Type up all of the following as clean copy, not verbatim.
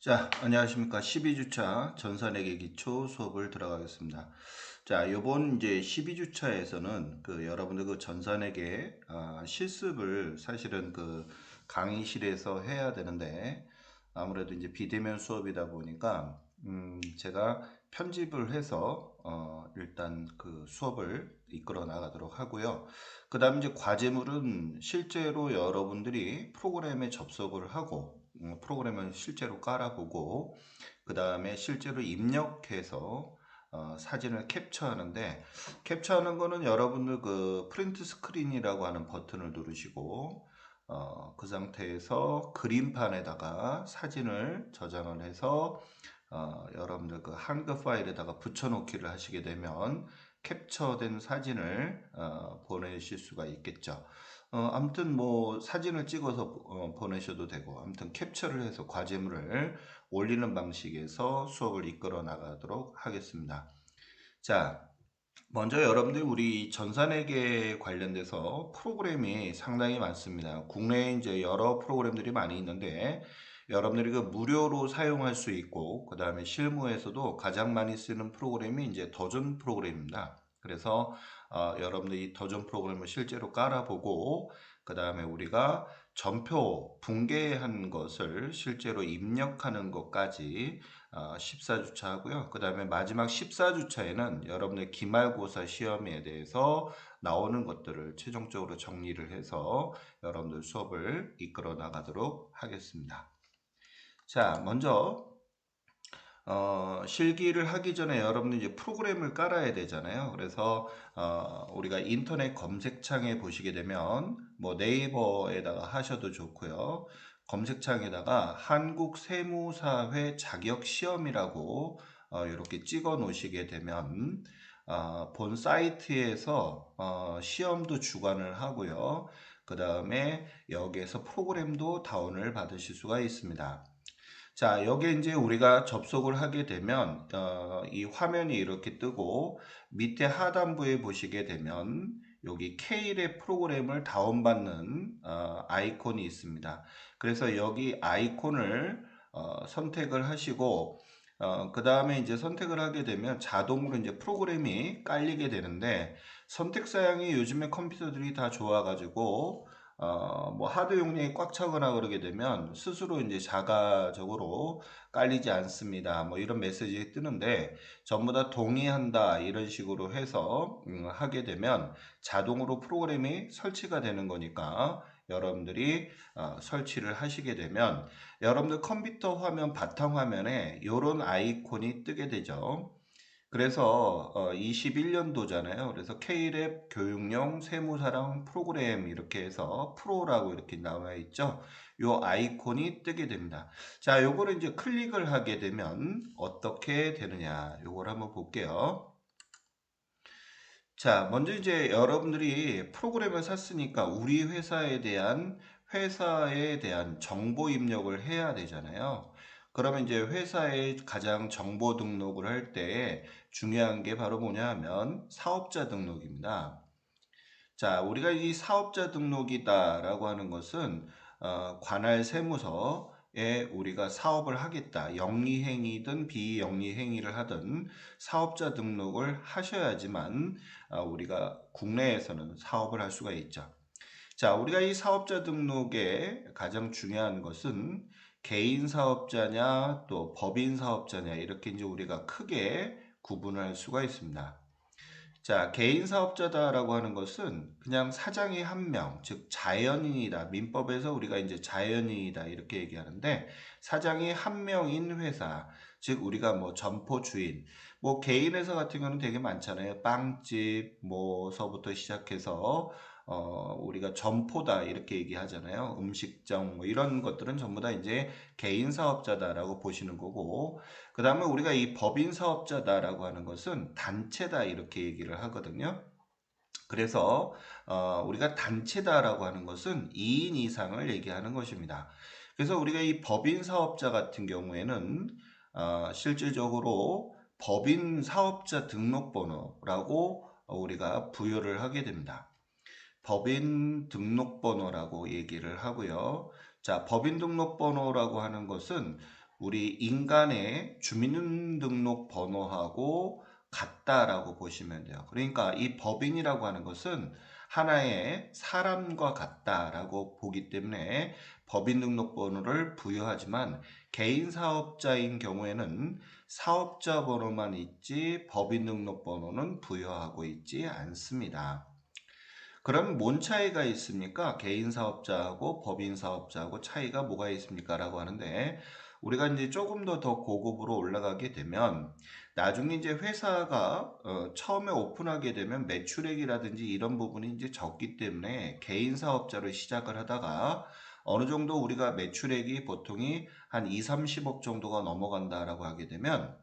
자, 안녕하십니까. 12주차 전산회계 기초 수업을 들어가겠습니다. 자, 요번 이제 12주차에서는 여러분들 전산회계 실습을 사실은 강의실에서 해야 되는데 아무래도 이제 비대면 수업이다 보니까 제가 편집을 해서 일단 수업을 이끌어 나가도록 하고요. 그 다음 이제 과제물은 실제로 여러분들이 프로그램에 접속을 하고 프로그램을 실제로 깔아보고 그 다음에 실제로 입력해서 사진을 캡처하는데, 캡처하는 거는 여러분들 프린트 스크린이라고 하는 버튼을 누르시고 그 상태에서 그림판에다가 사진을 저장을 해서 여러분들 한글 파일에다가 붙여놓기를 하시게 되면 캡처된 사진을 보내실 수가 있겠죠. 아무튼 뭐 사진을 찍어서 보내셔도 되고, 아무튼 캡처를 해서 과제물을 올리는 방식에서 수업을 이끌어 나가도록 하겠습니다. 자, 먼저 여러분들 우리 전산회계 관련돼서 프로그램이 상당히 많습니다. 국내에 이제 여러 프로그램들이 많이 있는데 여러분들이 무료로 사용할 수 있고 그 다음에 실무에서도 가장 많이 쓰는 프로그램이 이제 더존 프로그램입니다. 그래서 여러분들이 이 더존 프로그램을 실제로 깔아보고 그 다음에 우리가 전표 붕괴한 것을 실제로 입력하는 것까지 14주차 하고요. 그 다음에 마지막 14주차에는 여러분의 기말고사 시험에 대해서 나오는 것들을 최종적으로 정리를 해서 여러분들 수업을 이끌어 나가도록 하겠습니다. 자, 먼저 실기를 하기 전에 여러분들 이제 프로그램을 깔아야 되잖아요. 그래서 우리가 인터넷 검색창에 보시게 되면 뭐 네이버에다가 하셔도 좋고요. 검색창에다가 한국세무사회 자격시험이라고 이렇게 찍어 놓으시게 되면 본 사이트에서 시험도 주관을 하고요. 그 다음에 여기에서 프로그램도 다운을 받으실 수가 있습니다. 자, 여기에 이제 우리가 접속을 하게 되면 이 화면이 이렇게 뜨고 밑에 하단부에 보시게 되면 여기 K랩 프로그램을 다운받는 아이콘이 있습니다. 그래서 여기 아이콘을 선택을 하시고 그 다음에 이제 선택을 하게 되면 자동으로 이제 프로그램이 깔리게 되는데, 선택 사양이 요즘에 컴퓨터들이 다 좋아가지고 뭐 하드 용량이 꽉 차거나 그러게 되면 스스로 이제 자가적으로 깔리지 않습니다. 뭐 이런 메시지 뜨는데 전부 다 동의한다 이런 식으로 해서 하게 되면 자동으로 프로그램이 설치가 되는 거니까 여러분들이 설치를 하시게 되면 여러분들 컴퓨터 화면 바탕화면에 이런 아이콘이 뜨게 되죠. 그래서 21년도잖아요. 그래서 K랩 교육용 세무사랑 프로그램 이렇게 해서 프로라고 이렇게 나와 있죠. 요 아이콘이 뜨게 됩니다. 자, 요거를 이제 클릭을 하게 되면 어떻게 되느냐, 요걸 한번 볼게요. 자, 먼저 이제 여러분들이 프로그램을 샀으니까 우리 회사에 대한 정보 입력을 해야 되잖아요. 그러면 이제 회사에 가장 정보 등록을 할 때 중요한 게 바로 뭐냐 하면 사업자 등록입니다. 자, 우리가 이 사업자 등록이다라고 하는 것은 관할 세무서에 우리가 사업을 하겠다, 영리행위든 비영리행위를 하든 사업자 등록을 하셔야지만 우리가 국내에서는 사업을 할 수가 있죠. 자, 우리가 이 사업자 등록에 가장 중요한 것은 개인 사업자냐 또 법인 사업자냐 이렇게 이제 우리가 크게 구분할 수가 있습니다. 자, 개인 사업자다라고 하는 것은 그냥 사장이 한 명, 즉 자연인이다. 민법에서 우리가 이제 자연인이다 이렇게 얘기하는데, 사장이 한 명인 회사, 즉 우리가 뭐 점포 주인, 뭐 개인 회사 같은 경우는 되게 많잖아요. 빵집 뭐서부터 시작해서 우리가 점포다 이렇게 얘기하잖아요. 음식점 뭐 이런 것들은 전부 다 이제 개인 사업자다라고 보시는 거고, 그 다음에 우리가 이 법인 사업자다라고 하는 것은 단체다 이렇게 얘기를 하거든요. 그래서 우리가 단체다라고 하는 것은 2인 이상을 얘기하는 것입니다. 그래서 우리가 이 법인 사업자 같은 경우에는 실질적으로 법인 사업자 등록번호라고 우리가 부여를 하게 됩니다. 법인 등록번호라고 얘기를 하고요. 자, 법인 등록번호라고 하는 것은 우리 인간의 주민등록번호하고 같다라고 보시면 돼요. 그러니까 이 법인이라고 하는 것은 하나의 사람과 같다라고 보기 때문에 법인 등록번호를 부여하지만 개인 사업자인 경우에는 사업자 번호만 있지 법인 등록번호는 부여하고 있지 않습니다. 그럼 뭔 차이가 있습니까? 개인 사업자하고 법인 사업자하고 차이가 뭐가 있습니까? 라고 하는데 우리가 이제 조금 더 고급으로 올라가게 되면 나중에 이제 회사가 처음에 오픈하게 되면 매출액이라든지 이런 부분이 이제 적기 때문에 개인 사업자로 시작을 하다가 어느 정도 우리가 매출액이 보통이 한 2, 30억 정도가 넘어간다라고 하게 되면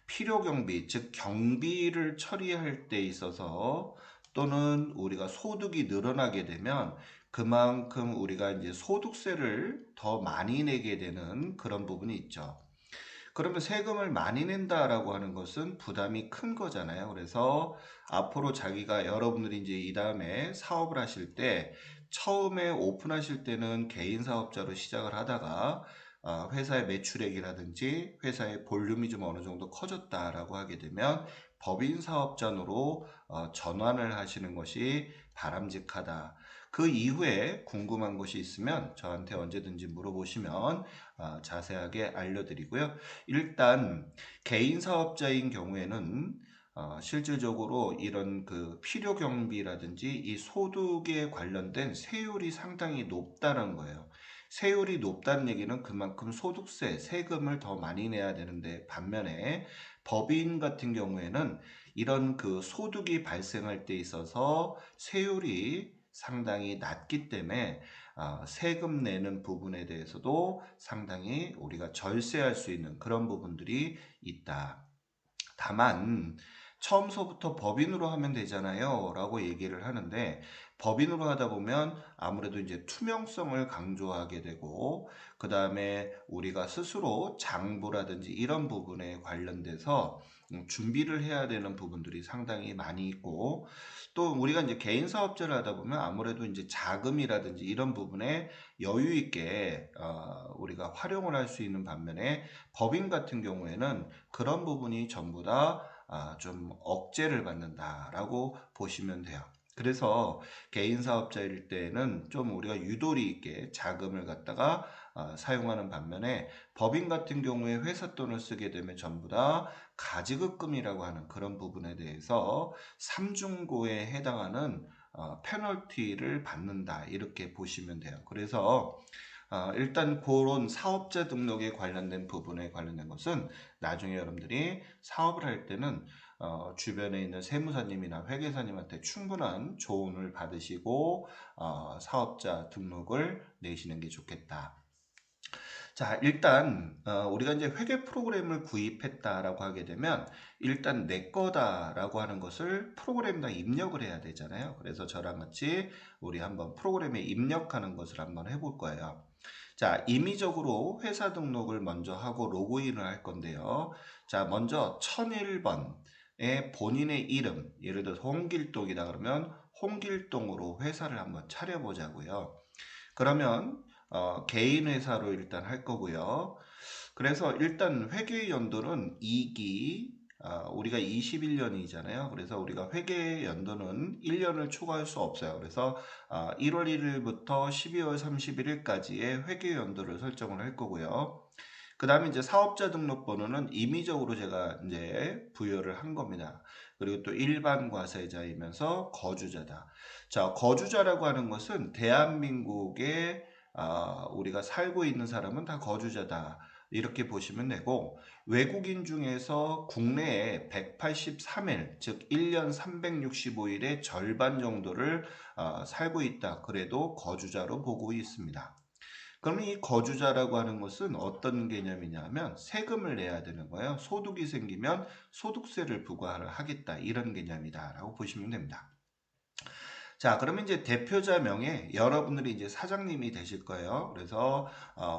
필요 경비, 즉 경비를 처리할 때 있어서 또는 우리가 소득이 늘어나게 되면 그만큼 우리가 이제 소득세를 더 많이 내게 되는 그런 부분이 있죠. 그러면 세금을 많이 낸다라고 하는 것은 부담이 큰 거잖아요. 그래서 앞으로 자기가 여러분들이 이제 이 다음에 사업을 하실 때 처음에 오픈하실 때는 개인 사업자로 시작을 하다가 회사의 매출액이라든지 회사의 볼륨이 좀 어느 정도 커졌다라고 하게 되면 법인 사업자로 전환을 하시는 것이 바람직하다. 그 이후에 궁금한 것이 있으면 저한테 언제든지 물어보시면 자세하게 알려드리고요. 일단 개인 사업자인 경우에는 실질적으로 이런 그 필요 경비라든지 이 소득에 관련된 세율이 상당히 높다는 거예요. 세율이 높다는 얘기는 그만큼 소득세, 세금을 더 많이 내야 되는데 반면에 법인 같은 경우에는 이런 그 소득이 발생할 때 있어서 세율이 상당히 낮기 때문에 세금 내는 부분에 대해서도 상당히 우리가 절세할 수 있는 그런 부분들이 있다. 다만 처음서부터 법인으로 하면 되잖아요 라고 얘기를 하는데 법인으로 하다 보면 아무래도 이제 투명성을 강조하게 되고 그 다음에 우리가 스스로 장부라든지 이런 부분에 관련돼서 준비를 해야 되는 부분들이 상당히 많이 있고 또 우리가 이제 개인 사업자를 하다 보면 아무래도 이제 자금이라든지 이런 부분에 여유 있게 우리가 활용을 할 수 있는 반면에 법인 같은 경우에는 그런 부분이 전부 다 좀 억제를 받는다라고 보시면 돼요. 그래서 개인 사업자일 때는 좀 우리가 유도리 있게 자금을 갖다가 사용하는 반면에 법인 같은 경우에 회사 돈을 쓰게 되면 전부 다 가지급금이라고 하는 그런 부분에 대해서 삼중고에 해당하는 페널티를 받는다 이렇게 보시면 돼요. 그래서 일단 그런 사업자 등록에 관련된 부분에 관련된 것은 나중에 여러분들이 사업을 할 때는 주변에 있는 세무사님이나 회계사님한테 충분한 조언을 받으시고 사업자 등록을 내시는 게 좋겠다. 자, 일단 우리가 이제 회계 프로그램을 구입했다라고 하게 되면 일단 내 거다라고 하는 것을 프로그램에다 입력을 해야 되잖아요. 그래서 저랑 같이 우리 한번 프로그램에 입력하는 것을 한번 해볼 거예요. 자, 임의적으로 회사 등록을 먼저 하고 로그인을 할 건데요. 자, 먼저 1001번의 본인의 이름, 예를 들어서 홍길동이다 그러면 홍길동으로 회사를 한번 차려보자고요. 그러면 개인 회사로 일단 할 거고요. 그래서 일단 회계 연도는 2기, 우리가 21년이잖아요. 그래서 우리가 회계 연도는 1년을 초과할 수 없어요. 그래서 1월 1일부터 12월 31일까지의 회계 연도를 설정을 할 거고요. 그 다음에 이제 사업자 등록번호는 임의적으로 제가 이제 부여를 한 겁니다. 그리고 또 일반 과세자이면서 거주자다. 자, 거주자라고 하는 것은 대한민국에 우리가 살고 있는 사람은 다 거주자다. 이렇게 보시면 되고 외국인 중에서 국내에 183일, 즉 1년 365일의 절반 정도를 살고 있다. 그래도 거주자로 보고 있습니다. 그러면 이 거주자라고 하는 것은 어떤 개념이냐면 세금을 내야 되는 거예요. 소득이 생기면 소득세를 부과를 하겠다. 이런 개념이다라고 보시면 됩니다. 자, 그러면 이제 대표자 명에 여러분들이 이제 사장님이 되실 거예요. 그래서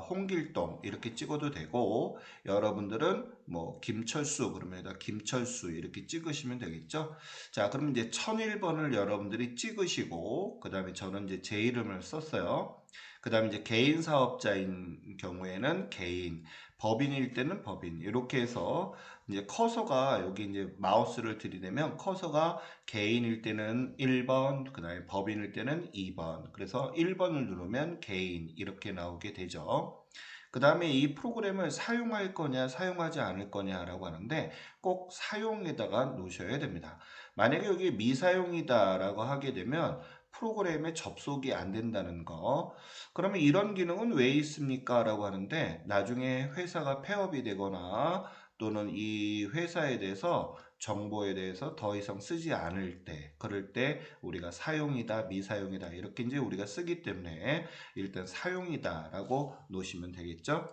홍길동 이렇게 찍어도 되고 여러분들은 뭐 김철수 그러면 여기다 김철수 이렇게 찍으시면 되겠죠. 자, 그럼 이제 1001번을 여러분들이 찍으시고 그다음에 저는 이제 제 이름을 썼어요. 그 다음에 이제 개인 사업자인 경우에는 개인, 법인일 때는 법인. 이렇게 해서 이제 커서가 여기 이제 마우스를 들이대면 커서가 개인일 때는 1번, 그 다음에 법인일 때는 2번. 그래서 1번을 누르면 개인 이렇게 나오게 되죠. 그 다음에 이 프로그램을 사용할 거냐 사용하지 않을 거냐라고 하는데 꼭 사용에다가 놓으셔야 됩니다. 만약에 여기 미사용이다라고 하게 되면 프로그램에 접속이 안 된다는 거. 그러면 이런 기능은 왜 있습니까? 라고 하는데 나중에 회사가 폐업이 되거나 또는 이 회사에 대해서 정보에 대해서 더 이상 쓰지 않을 때, 그럴 때 우리가 사용이다, 미사용이다 이렇게 이제 우리가 쓰기 때문에 일단 사용이다라고 놓으시면 되겠죠.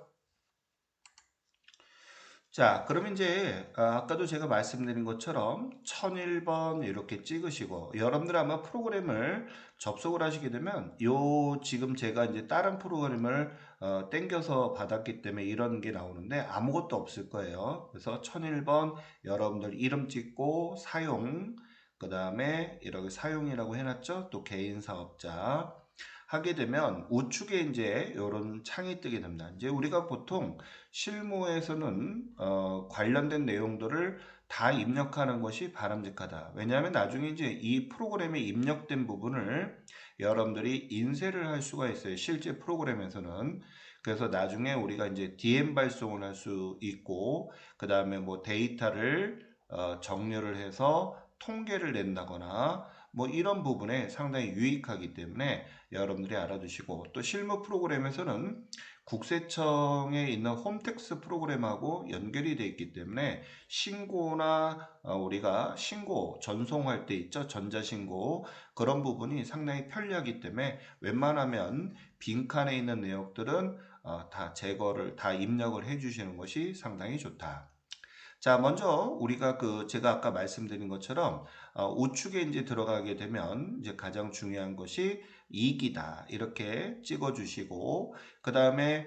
자, 그럼 이제 아까도 제가 말씀드린 것처럼 1001번 이렇게 찍으시고 여러분들 아마 프로그램을 접속을 하시게 되면 요 지금 제가 이제 다른 프로그램을 땡겨서 받았기 때문에 이런 게 나오는데 아무것도 없을 거예요. 그래서 1001번 여러분들 이름 찍고 사용 그 다음에 이렇게 사용이라고 해놨죠. 또 개인 사업자 하게 되면 우측에 이제 이런 창이 뜨게 됩니다. 이제 우리가 보통 실무에서는 관련된 내용들을 다 입력하는 것이 바람직하다. 왜냐하면 나중에 이제 이 프로그램에 입력된 부분을 여러분들이 인쇄를 할 수가 있어요. 실제 프로그램에서는. 그래서 나중에 우리가 이제 DM 발송을 할 수 있고, 그 다음에 뭐 데이터를 정렬을 해서 통계를 낸다거나 뭐 이런 부분에 상당히 유익하기 때문에 여러분들이 알아두시고 또 실무 프로그램에서는 국세청에 있는 홈택스 프로그램하고 연결이 되어 있기 때문에 신고나 우리가 신고 전송할 때 있죠. 전자신고 그런 부분이 상당히 편리하기 때문에 웬만하면 빈칸에 있는 내용들은 다 제거를 다 입력을 해 주시는 것이 상당히 좋다. 자, 먼저 우리가 제가 아까 말씀드린 것처럼 우측에 이제 들어가게 되면 이제 가장 중요한 것이 이기다 이렇게 찍어주시고 그 다음에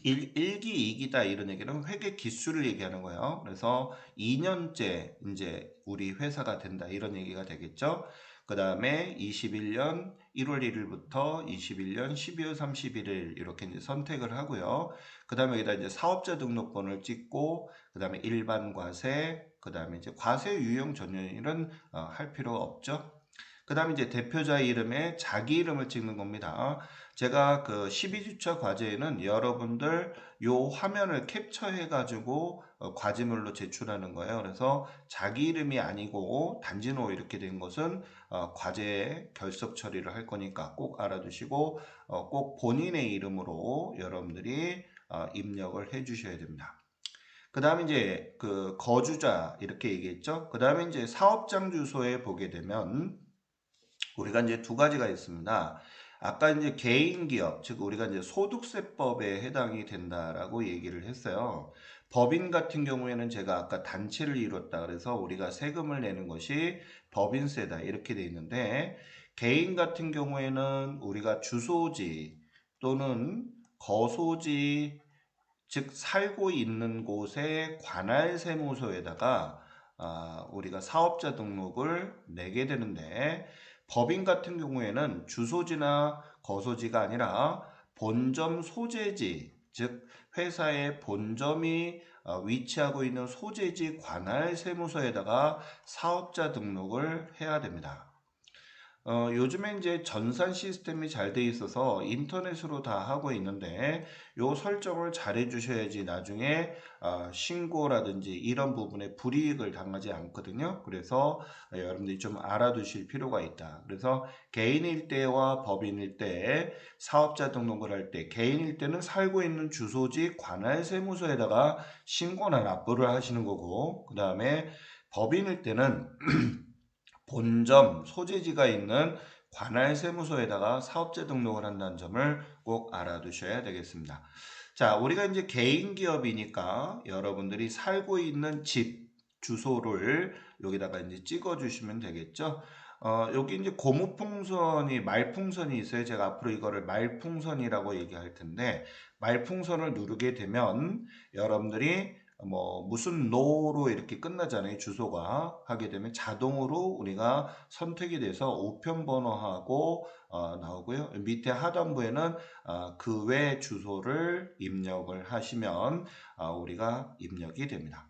1기 2기다 이런 얘기는 회계 기수를 얘기하는 거예요. 그래서 2년째 이제 우리 회사가 된다 이런 얘기가 되겠죠. 그 다음에 21년 1월 1일부터 21년 12월 31일 이렇게 이제 선택을 하고요. 그 다음에 여기다 이제 사업자 등록번호를 찍고 그 다음에 일반 과세 그 다음에 이제 과세 유형 전년일은 할 필요 없죠. 그 다음에 이제 대표자 이름에 자기 이름을 찍는 겁니다. 제가 12주차 과제에는 여러분들 요 화면을 캡처해 가지고 과제물로 제출하는 거예요. 그래서 자기 이름이 아니고 단진호 이렇게 된 것은 과제 결석 처리를 할 거니까 꼭 알아두시고 꼭 본인의 이름으로 여러분들이 입력을 해 주셔야 됩니다. 그 다음에 이제 거주자 이렇게 얘기했죠. 그 다음에 이제 사업장 주소에 보게 되면 우리가 이제 두 가지가 있습니다. 아까 이제 개인 기업, 즉 우리가 이제 소득세법에 해당이 된다라고 얘기를 했어요. 법인 같은 경우에는 제가 아까 단체를 이뤘다 그래서 우리가 세금을 내는 것이 법인세다 이렇게 돼 있는데 개인 같은 경우에는 우리가 주소지 또는 거소지 즉 살고 있는 곳의 관할 세무서에다가 우리가 사업자 등록을 내게 되는데 법인 같은 경우에는 주소지나 거소지가 아니라 본점 소재지 즉 회사의 본점이 위치하고 있는 소재지 관할 세무서에다가 사업자 등록을 해야 됩니다. 요즘에 이제 전산 시스템이 잘 돼 있어서 인터넷으로 다 하고 있는데 요 설정을 잘 해주셔야지 나중에 신고라든지 이런 부분에 불이익을 당하지 않거든요. 그래서 여러분들이 좀 알아두실 필요가 있다. 그래서 개인일 때와 법인일 때 사업자 등록을 할 때 개인일 때는 살고 있는 주소지 관할 세무서에다가 신고나 납부를 하시는 거고 그 다음에 법인일 때는 본점, 소재지가 있는 관할 세무서에다가 사업자 등록을 한다는 점을 꼭 알아두셔야 되겠습니다. 자, 우리가 이제 개인 기업이니까 여러분들이 살고 있는 집 주소를 여기다가 이제 찍어 주시면 되겠죠. 여기 이제 고무풍선이 말풍선이 있어요. 제가 앞으로 이거를 말풍선이라고 얘기할 텐데 말풍선을 누르게 되면 여러분들이 뭐 무슨 노로 이렇게 끝나잖아요. 주소가 하게 되면 자동으로 우리가 선택이 돼서 우편 번호하고 나오고요. 밑에 하단부에는 그 외 주소를 입력을 하시면 우리가 입력이 됩니다.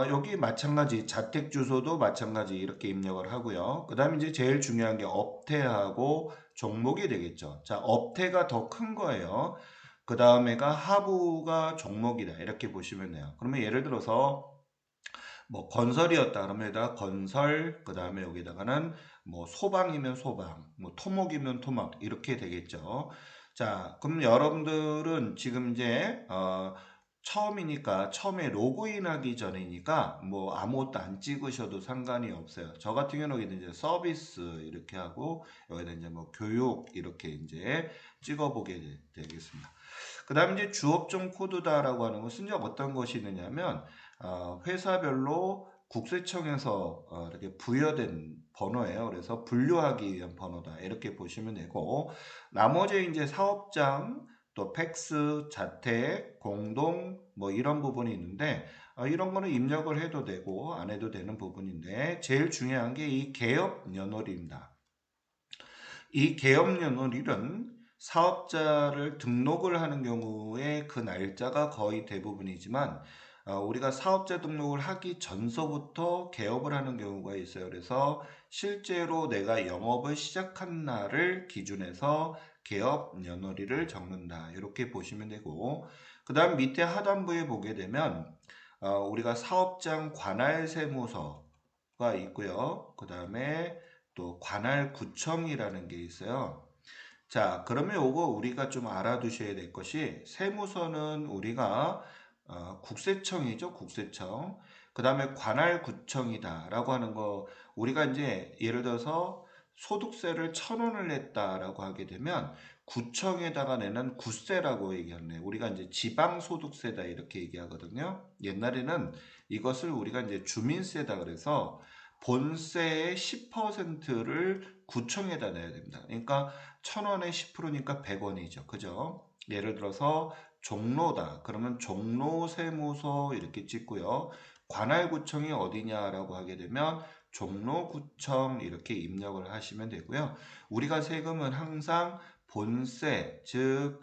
여기 마찬가지 자택 주소도 마찬가지 이렇게 입력을 하고요. 그 다음에 이제 제일 중요한 게 업태하고 종목이 되겠죠. 자, 업태가 더 큰 거예요. 그 다음에가 하부가 종목이다 이렇게 보시면 돼요. 그러면 예를 들어서 뭐 건설이었다 그러면 여기다가 건설, 그 다음에 여기다가는 뭐 소방이면 소방, 뭐 토목이면 토목 이렇게 되겠죠. 자, 그럼 여러분들은 지금 이제 처음이니까 처음에 로그인 하기 전이니까 뭐 아무것도 안 찍으셔도 상관이 없어요. 저 같은 경우는 여기다 이제 서비스 이렇게 하고 여기다 이제 뭐 교육 이렇게 이제 찍어보게 되겠습니다. 그 다음에 이제 주업종 코드다라고 하는 것은 이제 어떤 것이 있느냐면 회사별로 국세청에서 이렇게 부여된 번호예요. 그래서 분류하기 위한 번호다. 이렇게 보시면 되고, 나머지 이제 사업장, 또 팩스, 자택, 공동, 뭐 이런 부분이 있는데, 이런 거는 입력을 해도 되고, 안 해도 되는 부분인데, 제일 중요한 게 이 개업 연월입니다. 이 개업 연월일은 사업자를 등록을 하는 경우에 그 날짜가 거의 대부분이지만 우리가 사업자 등록을 하기 전서부터 개업을 하는 경우가 있어요. 그래서 실제로 내가 영업을 시작한 날을 기준해서 개업 연월일을 적는다. 이렇게 보시면 되고 그 다음 밑에 하단부에 보게 되면 우리가 사업장 관할 세무서가 있고요. 그 다음에 또 관할구청이라는 게 있어요. 자, 그러면 요거 우리가 좀 알아두셔야 될 것이 세무서는 우리가 국세청이죠, 국세청. 그 다음에 관할구청이다라고 하는 거 우리가 이제 예를 들어서 소득세를 1,000원을 냈다라고 하게 되면 구청에다가 내는 구세라고 얘기하네. 우리가 이제 지방소득세다 이렇게 얘기하거든요. 옛날에는 이것을 우리가 이제 주민세다 그래서 본세의 10%를 구청에다 내야 됩니다. 그러니까 1,000원에 10%니까 100원이죠. 그죠? 예를 들어서 종로다. 그러면 종로세무서 이렇게 찍고요. 관할구청이 어디냐라고 하게 되면 종로구청 이렇게 입력을 하시면 되고요. 우리가 세금은 항상 본세, 즉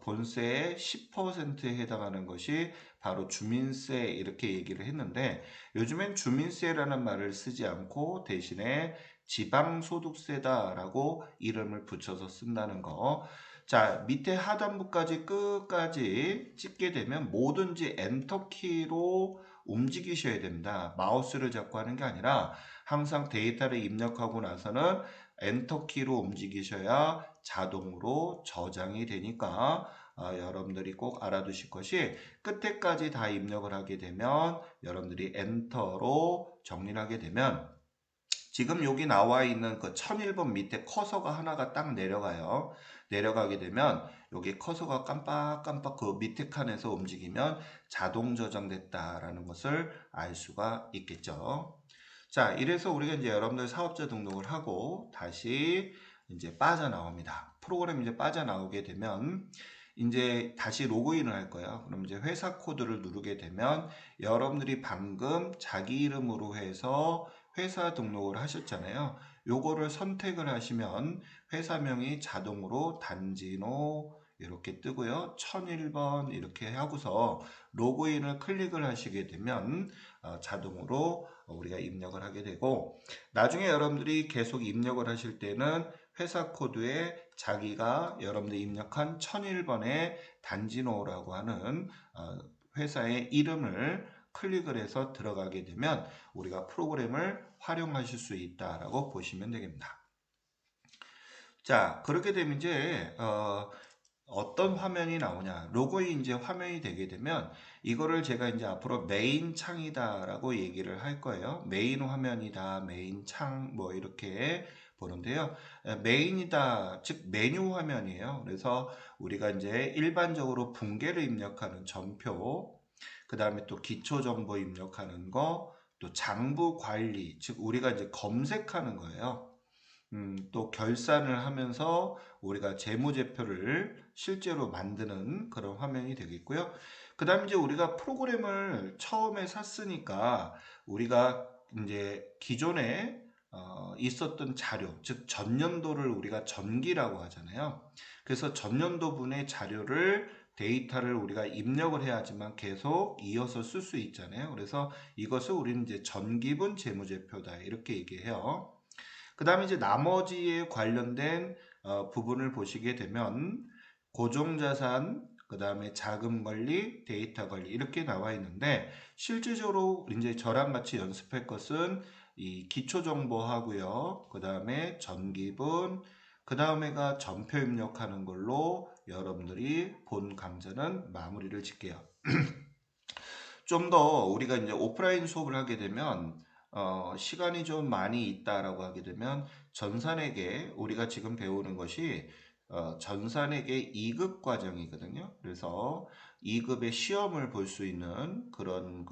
본세의 10%에 해당하는 것이 바로 주민세 이렇게 얘기를 했는데 요즘엔 주민세라는 말을 쓰지 않고 대신에 지방소득세다라고 이름을 붙여서 쓴다는 거. 자, 밑에 하단부까지 끝까지 찍게 되면 뭐든지 엔터키로 움직이셔야 됩니다. 마우스를 잡고 하는 게 아니라 항상 데이터를 입력하고 나서는 엔터키로 움직이셔야 자동으로 저장이 되니까 여러분들이 꼭 알아두실 것이 끝에까지 다 입력을 하게 되면 여러분들이 엔터로 정리를 하게 되면 지금 여기 나와 있는 그 1001번 밑에 커서가 하나가 딱 내려가요. 내려가게 되면 여기 커서가 깜빡깜빡 그 밑에 칸에서 움직이면 자동 저장됐다라는 것을 알 수가 있겠죠. 자, 이래서 우리가 이제 여러분들 사업자 등록을 하고 다시 이제 빠져나옵니다. 프로그램 이제 빠져나오게 되면 이제 다시 로그인을 할 거예요. 그럼 이제 회사 코드를 누르게 되면 여러분들이 방금 자기 이름으로 해서 회사 등록을 하셨잖아요. 요거를 선택을 하시면 회사명이 자동으로 단진호 이렇게 뜨고요. 1001번 이렇게 하고서 로그인을 클릭을 하시게 되면 자동으로 우리가 입력을 하게 되고 나중에 여러분들이 계속 입력을 하실 때는 회사 코드에 자기가 여러분들이 입력한 1001번의 단진호라고 하는 회사의 이름을 클릭을 해서 들어가게 되면 우리가 프로그램을 활용하실 수 있다라고 보시면 되겠습니다. 자, 그렇게 되면 이제 어떤 화면이 나오냐 로그인 이제 화면이 되게 되면 이거를 제가 이제 앞으로 메인 창이다라고 얘기를 할 거예요. 메인 화면이다, 메인 창 뭐 이렇게 보는데요. 메인이다 즉 메뉴 화면이에요. 그래서 우리가 이제 일반적으로 붕괴를 입력하는 점표 그 다음에 또 기초 정보 입력하는 거, 또 장부 관리, 즉 우리가 이제 검색하는 거예요. 또 결산을 하면서 우리가 재무제표를 실제로 만드는 그런 화면이 되겠고요. 그 다음에 이제 우리가 프로그램을 처음에 샀으니까 우리가 이제 기존에 있었던 자료, 즉 전년도를 우리가 전기라고 하잖아요. 그래서 전년도분의 자료를 데이터를 우리가 입력을 해야지만 계속 이어서 쓸 수 있잖아요. 그래서 이것을 우리는 이제 전기분 재무제표다 이렇게 얘기해요. 그 다음에 이제 나머지에 관련된 부분을 보시게 되면 고정자산, 그 다음에 자금 관리, 데이터 관리 이렇게 나와 있는데 실질적으로 이제 저랑 같이 연습할 것은 이 기초 정보하고요. 그 다음에 전기분, 그 다음에가 전표 입력하는 걸로 여러분들이 본 강좌는 마무리를 짓게요. 좀 더 우리가 이제 오프라인 수업을 하게 되면 시간이 좀 많이 있다라고 하게 되면 전산회계 우리가 지금 배우는 것이 전산회계 2급 과정이거든요. 그래서 2급의 시험을 볼 수 있는 그런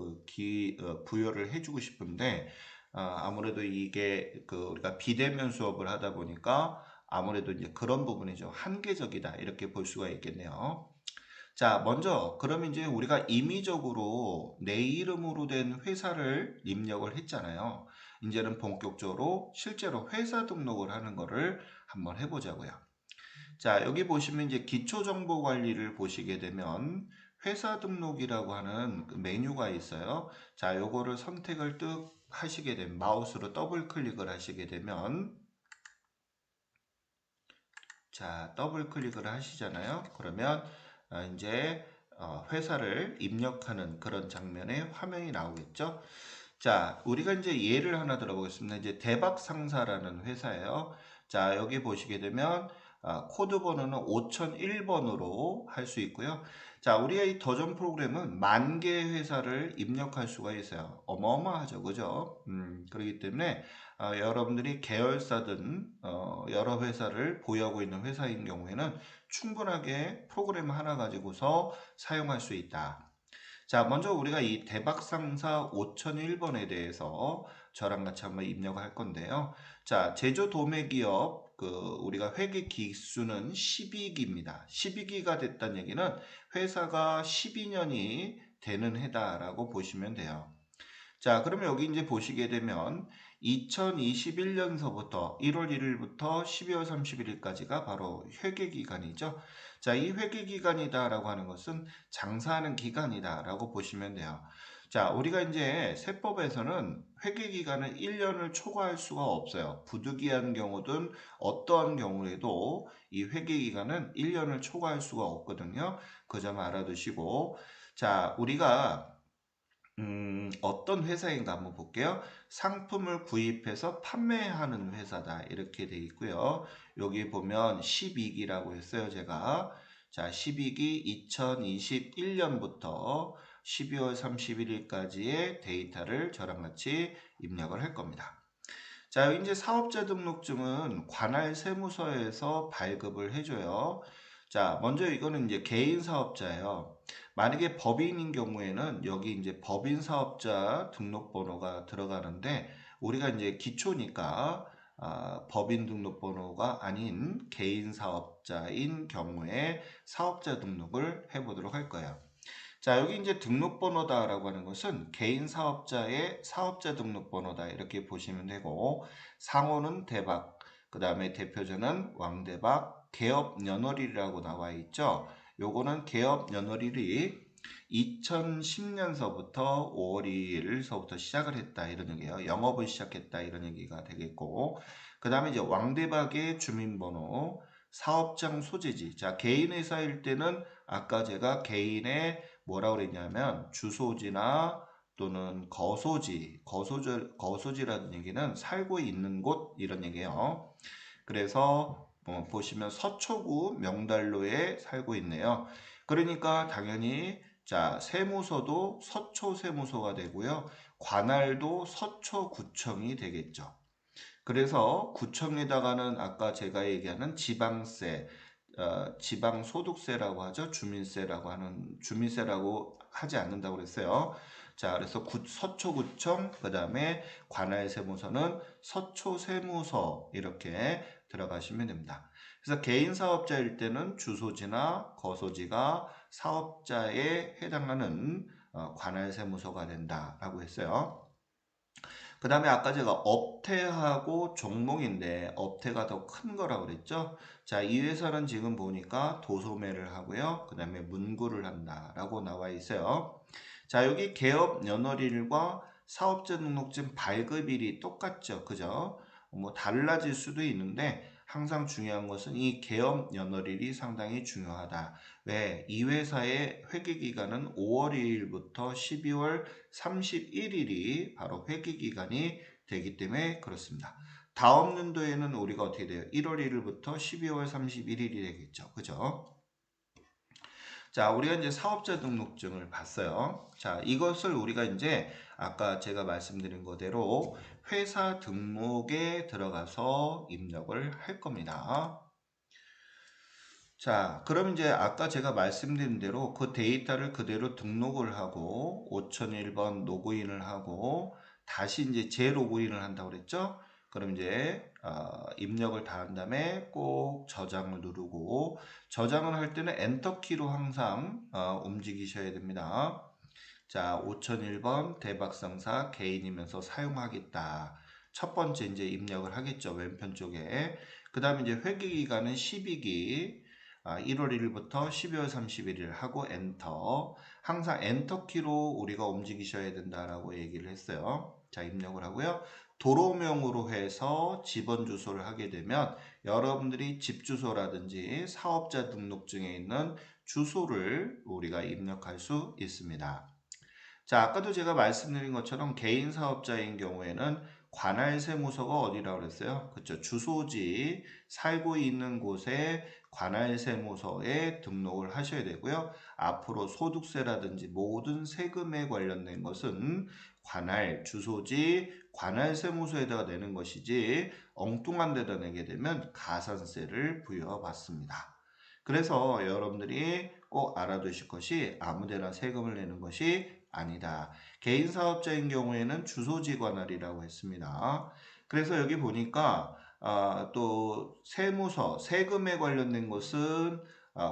부여를 해주고 싶은데 아무래도 이게 우리가 비대면 수업을 하다 보니까 아무래도 이제 그런 부분이 좀 한계적이다 이렇게 볼 수가 있겠네요. 자, 먼저 그럼 이제 우리가 임의적으로 내 이름으로 된 회사를 입력을 했잖아요. 이제는 본격적으로 실제로 회사 등록을 하는 거를 한번 해보자고요. 자, 여기 보시면 이제 기초정보관리를 보시게 되면 회사 등록이라고 하는 그 메뉴가 있어요. 자, 요거를 선택을 뚝 하시게 되면 마우스로 더블 클릭을 하시게 되면 자, 더블 클릭을 하시잖아요. 그러면 이제 회사를 입력하는 그런 장면의 화면이 나오겠죠. 자, 우리가 이제 예를 하나 들어보겠습니다. 이제 대박상사라는 회사예요. 자, 여기 보시게 되면 코드 번호는 5001번으로 할 수 있고요. 자, 우리의 이 더전 프로그램은 10,000개의 회사를 입력할 수가 있어요. 어마어마하죠, 그죠? 그렇기 때문에 여러분들이 계열사든 여러 회사를 보유하고 있는 회사인 경우에는 충분하게 프로그램 하나 가지고서 사용할 수 있다. 자, 먼저 우리가 이 대박상사 5001번에 대해서 저랑 같이 한번 입력할 건데요. 자, 제조도매기업 우리가 회계 기수는 12기입니다. 12기가 됐다는 얘기는 회사가 12년이 되는 해다라고 보시면 돼요. 자, 그러면 여기 이제 보시게 되면 2021년서부터 1월 1일부터 12월 31일까지가 바로 회계 기간이죠. 자, 이 회계 기간이다라고 하는 것은 장사하는 기간이다라고 보시면 돼요. 자, 우리가 이제 세법에서는 회계 기간은 1년을 초과할 수가 없어요. 부득이한 경우든 어떠한 경우에도 이 회계 기간은 1년을 초과할 수가 없거든요. 그 점 알아두시고 자, 우리가 어떤 회사인가 한번 볼게요. 상품을 구입해서 판매하는 회사다. 이렇게 돼 있고요. 여기 보면 12기라고 했어요, 제가. 자, 12기 2021년부터 12월 31일까지의 데이터를 저랑 같이 입력을 할 겁니다. 자, 여기 이제 사업자 등록증은 관할 세무서에서 발급을 해줘요. 자, 먼저 이거는 이제 개인 사업자예요. 만약에 법인인 경우에는 여기 이제 법인 사업자 등록번호가 들어가는데 우리가 이제 기초니까 법인 등록번호가 아닌 개인 사업자인 경우에 사업자 등록을 해보도록 할 거예요. 자, 여기 이제 등록번호다라고 하는 것은 개인 사업자의 사업자 등록번호다 이렇게 보시면 되고 상호는 대박, 그 다음에 대표자는 왕대박, 개업연월일이라고 나와 있죠. 요거는 개업연월일이 2010년서부터 5월 2일서부터 시작을 했다 이런 얘기예요. 영업을 시작했다 이런 얘기가 되겠고 그 다음에 이제 왕대박의 주민번호, 사업장 소재지. 자, 개인 회사일 때는 아까 제가 개인의 뭐라고 그랬냐면 주소지나 또는 거소지라는 얘기는 살고 있는 곳 이런 얘기예요. 그래서 보시면 서초구 명달로에 살고 있네요. 그러니까 당연히 자, 세무서도 서초세무서가 되고요. 관할도 서초구청이 되겠죠. 그래서 구청에다가는 아까 제가 얘기하는 지방세, 지방소득세라고 하죠. 주민세라고 하지 않는다고 그랬어요. 자, 그래서 서초구청, 그 다음에 관할세무서는 서초세무서 이렇게 들어가시면 됩니다. 그래서 개인 사업자일 때는 주소지나 거소지가 사업자에 해당하는 관할세무서가 된다라고 했어요. 그 다음에 아까 제가 업태하고 종목인데 업태가 더 큰 거라고 그랬죠. 자, 이 회사는 지금 보니까 도소매를 하고요. 그 다음에 문구를 한다라고 나와 있어요. 자, 여기 개업 연월일과 사업자 등록증 발급일이 똑같죠. 그죠? 뭐 달라질 수도 있는데 항상 중요한 것은 이 개업 연월일이 상당히 중요하다. 왜? 이 회사의 회계기간은 5월 2일부터 12월 31일이 바로 회계기간이 되기 때문에 그렇습니다. 다음 연도에는 우리가 어떻게 돼요? 1월 1일부터 12월 31일이 되겠죠. 그죠? 자, 우리가 이제 사업자 등록증을 봤어요. 자, 이것을 우리가 이제 아까 제가 말씀드린 거대로 회사 등록에 들어가서 입력을 할 겁니다. 자, 그럼 이제 아까 제가 말씀드린 대로 그 데이터를 그대로 등록을 하고 5001번 로그인을 하고 다시 이제 재로그인을 한다고 그랬죠? 그럼 이제 입력을 다 한 다음에 꼭 저장을 누르고 저장을 할 때는 엔터키로 항상 움직이셔야 됩니다. 자, 5001번 대박상사 개인이면서 사용하겠다. 첫 번째 이제 입력을 하겠죠. 왼편 쪽에. 그 다음에 이제 회계기간은 12기. 1월 1일부터 12월 31일 하고 엔터. 항상 엔터키로 우리가 움직이셔야 된다라고 얘기를 했어요. 자, 입력을 하고요. 도로명으로 해서 집원 주소를 하게 되면 여러분들이 집 주소라든지 사업자 등록증에 있는 주소를 우리가 입력할 수 있습니다. 자, 아까도 제가 말씀드린 것처럼 개인 사업자인 경우에는 관할세무서가 어디라고 그랬어요? 그렇죠. 주소지 살고 있는 곳에 관할세무서에 등록을 하셔야 되고요. 앞으로 소득세라든지 모든 세금에 관련된 것은 관할, 주소지, 관할세무서에다가 내는 것이지 엉뚱한 데다 내게 되면 가산세를 부여받습니다. 그래서 여러분들이 꼭 알아두실 것이 아무데나 세금을 내는 것이 아니다. 개인 사업자인 경우에는 주소지 관할이라고 했습니다. 그래서 여기 보니까 또 세무서, 세금에 관련된 것은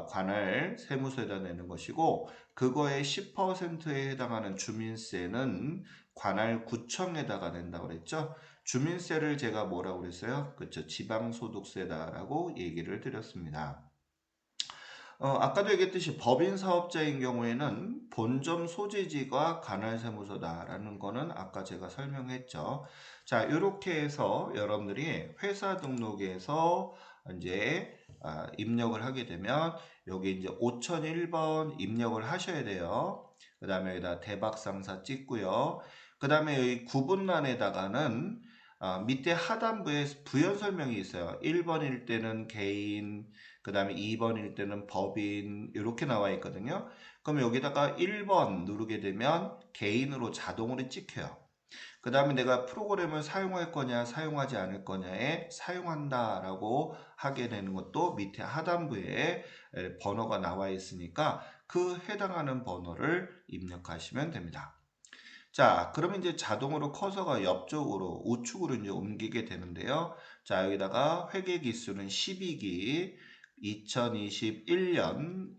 관할 세무서에다 내는 것이고 그거의 10%에 해당하는 주민세는 관할 구청에다가 낸다고 그랬죠. 주민세를 제가 뭐라고 그랬어요? 그렇죠. 지방소득세다라고 얘기를 드렸습니다. 아까도 얘기했듯이 법인 사업자인 경우에는 본점 소재지가 관할세무서다라는 거는 아까 제가 설명했죠. 자, 이렇게 해서 여러분들이 회사 등록에서 이제 입력을 하게 되면 여기 이제 5001번 입력을 하셔야 돼요. 그 다음에 여기다 대박상사 찍고요. 그 다음에 여기 구분란에다가는 밑에 하단부에 부연 설명이 있어요. 1번일 때는 개인, 그 다음에 2번일 때는 법인 이렇게 나와 있거든요. 그럼 여기다가 1번 누르게 되면 개인으로 자동으로 찍혀요. 그 다음에 내가 프로그램을 사용할 거냐 사용하지 않을 거냐에 사용한다 라고 하게 되는 것도 밑에 하단부에 번호가 나와 있으니까 그 해당하는 번호를 입력하시면 됩니다. 자, 그러면 이제 자동으로 커서가 옆쪽으로 우측으로 이제 옮기게 되는데요. 자, 여기다가 회계 기수는 12기 2021년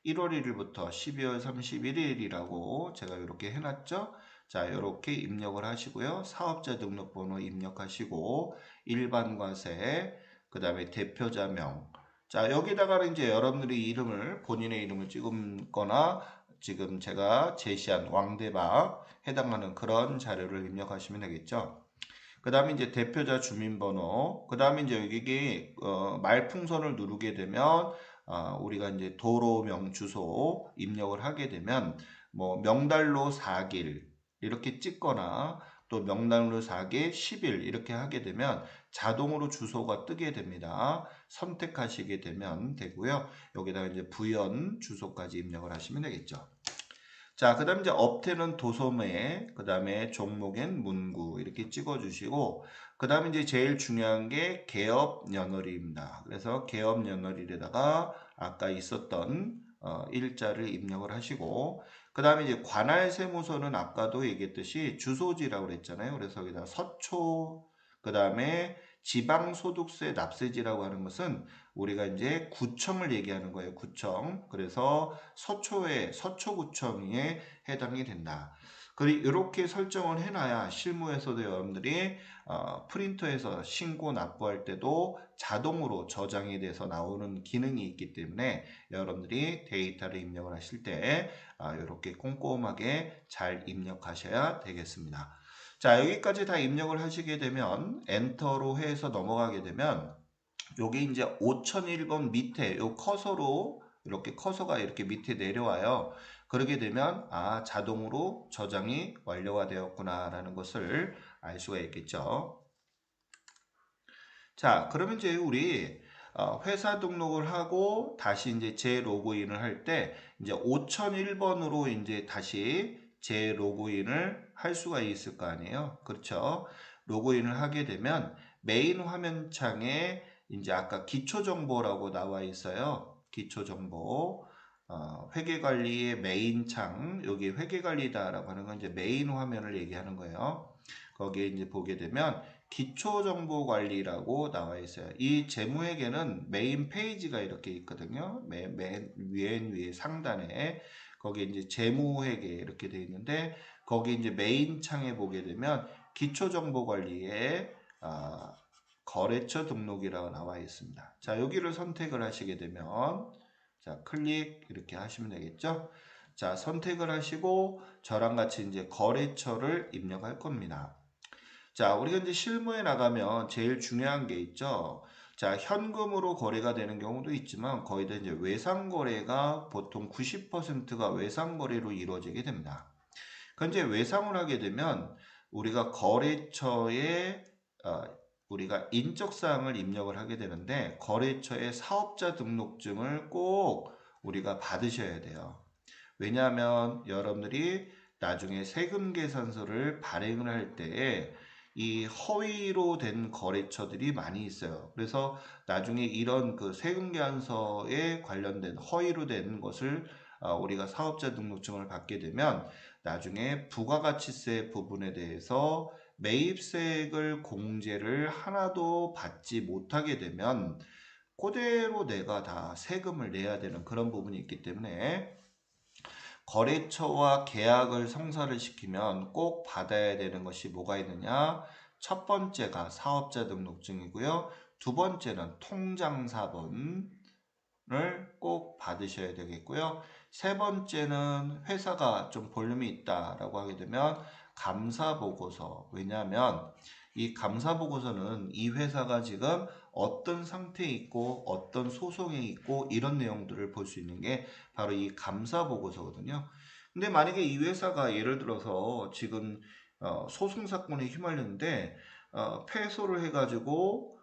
1월 1일부터 12월 31일이라고 제가 이렇게 해놨죠. 자, 이렇게 입력을 하시고요. 사업자 등록번호 입력하시고 일반과세, 그 다음에 대표자명. 자, 여기다가는 이제 여러분들이 이름을 본인의 이름을 찍거나 지금 제가 제시한 왕대박 해당하는 그런 자료를 입력하시면 되겠죠. 그 다음에 이제 대표자 주민번호, 그 다음에 이제 여기 말풍선을 누르게 되면 우리가 이제 도로명 주소 입력을 하게 되면 뭐 명달로 4길 이렇게 찍거나 또 명달로 4길 10일 이렇게 하게 되면 자동으로 주소가 뜨게 됩니다. 선택하시게 되면 되고요. 여기다가 이제 부연 주소까지 입력을 하시면 되겠죠. 자, 그 다음에 이제 업태는 도소매, 그 다음에 종목엔 문구 이렇게 찍어주시고, 그 다음에 이제 제일 중요한 게 개업 연월일입니다. 그래서 개업 연월일에다가 아까 있었던 일자를 입력을 하시고, 그 다음에 이제 관할 세무서는 아까도 얘기했듯이 주소지라고 그랬잖아요. 그래서 여기다 서초, 그 다음에 지방소득세 납세지라고 하는 것은 우리가 이제 구청을 얘기하는 거예요. 구청. 그래서 서초구청에 해당이 된다. 그리고 이렇게 설정을 해놔야 실무에서도 여러분들이 프린터에서 신고 납부할 때도 자동으로 저장이 돼서 나오는 기능이 있기 때문에 여러분들이 데이터를 입력을 하실 때 이렇게 꼼꼼하게 잘 입력하셔야 되겠습니다. 자, 여기까지 다 입력을 하시게 되면 엔터로 해서 넘어가게 되면 요게 이제 5001번 밑에 요 커서로 이렇게 커서가 이렇게 밑에 내려와요. 그러게 되면 자동으로 저장이 완료가 되었구나 라는 것을 알 수가 있겠죠. 자, 그러면 이제 우리 회사 등록을 하고 다시 이제 재로그인을 할 때 이제 5001번으로 이제 다시 재로그인을 할 수가 있을 거 아니에요. 그렇죠? 로그인을 하게 되면 메인 화면 창에 이제 아까 기초 정보라고 나와 있어요. 기초 정보. 회계관리의 메인 창, 여기 회계관리다라고 하는 건 이제 메인 화면을 얘기하는 거예요. 거기에 이제 보게 되면 기초정보관리라고 나와 있어요. 이 재무회계는 메인 페이지가 이렇게 있거든요. 맨 위에 상단에 거기에 이제 재무회계 이렇게 되어 있는데 거기 이제 메인 창에 보게 되면 기초정보관리에 거래처 등록이라고 나와 있습니다. 자, 여기를 선택을 하시게 되면 자, 클릭 이렇게 하시면 되겠죠. 자, 선택을 하시고 저랑 같이 이제 거래처를 입력할 겁니다. 자, 우리가 이제 실무에 나가면 제일 중요한 게 있죠. 자, 현금으로 거래가 되는 경우도 있지만 거의 다 이제 외상 거래가 보통 90%가 외상 거래로 이루어지게 됩니다. 그런데 외상을 하게 되면 우리가 거래처에 우리가 인적사항을 입력을 하게 되는데 거래처의 사업자 등록증을 꼭 우리가 받으셔야 돼요. 왜냐하면 여러분들이 나중에 세금 계산서를 발행을 할 때에 이 허위로 된 거래처들이 많이 있어요. 그래서 나중에 이런 그 세금 계산서에 관련된 허위로 된 것을 우리가 사업자 등록증을 받게 되면 나중에 부가가치세 부분에 대해서 매입세액을 공제를 하나도 받지 못하게 되면 그대로 내가 다 세금을 내야 되는 그런 부분이 있기 때문에 거래처와 계약을 성사를 시키면 꼭 받아야 되는 것이 뭐가 있느냐? 첫 번째가 사업자 등록증이고요. 두 번째는 통장사본을 꼭 받으셔야 되겠고요. 세 번째는 회사가 좀 볼륨이 있다라고 하게 되면 감사보고서. 왜냐하면 이 감사보고서는 이 회사가 지금 어떤 상태에 있고 어떤 소송에 있고 이런 내용들을 볼 수 있는 게 바로 이 감사보고서거든요. 근데 만약에 이 회사가 예를 들어서 지금 소송 사건에 휘말렸는데 패소를 해가지고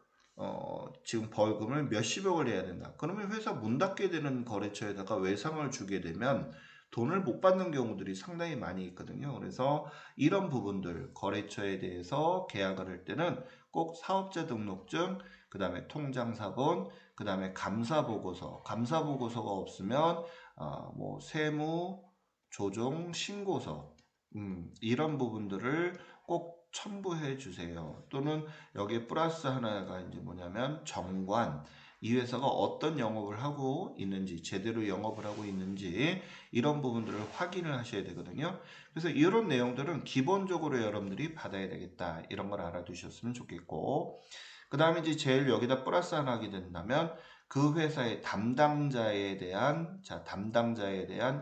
지금 벌금을 몇십억을 내야 된다. 그러면 회사 문 닫게 되는 거래처에다가 외상을 주게 되면 돈을 못 받는 경우들이 상당히 많이 있거든요. 그래서 이런 부분들 거래처에 대해서 계약을 할 때는 꼭 사업자 등록증, 그 다음에 통장사본, 그 다음에 감사보고서, 감사보고서가 없으면 뭐 세무, 조정, 신고서 이런 부분들을 꼭 첨부해 주세요. 또는 여기에 플러스 하나가 이제 뭐냐면 정관, 이 회사가 어떤 영업을 하고 있는지, 제대로 영업을 하고 있는지 이런 부분들을 확인을 하셔야 되거든요. 그래서 이런 내용들은 기본적으로 여러분들이 받아야 되겠다. 이런 걸 알아두셨으면 좋겠고, 그 다음에 이제 제일 여기다 플러스 하나 하게 된다면 그 회사의 담당자에 대한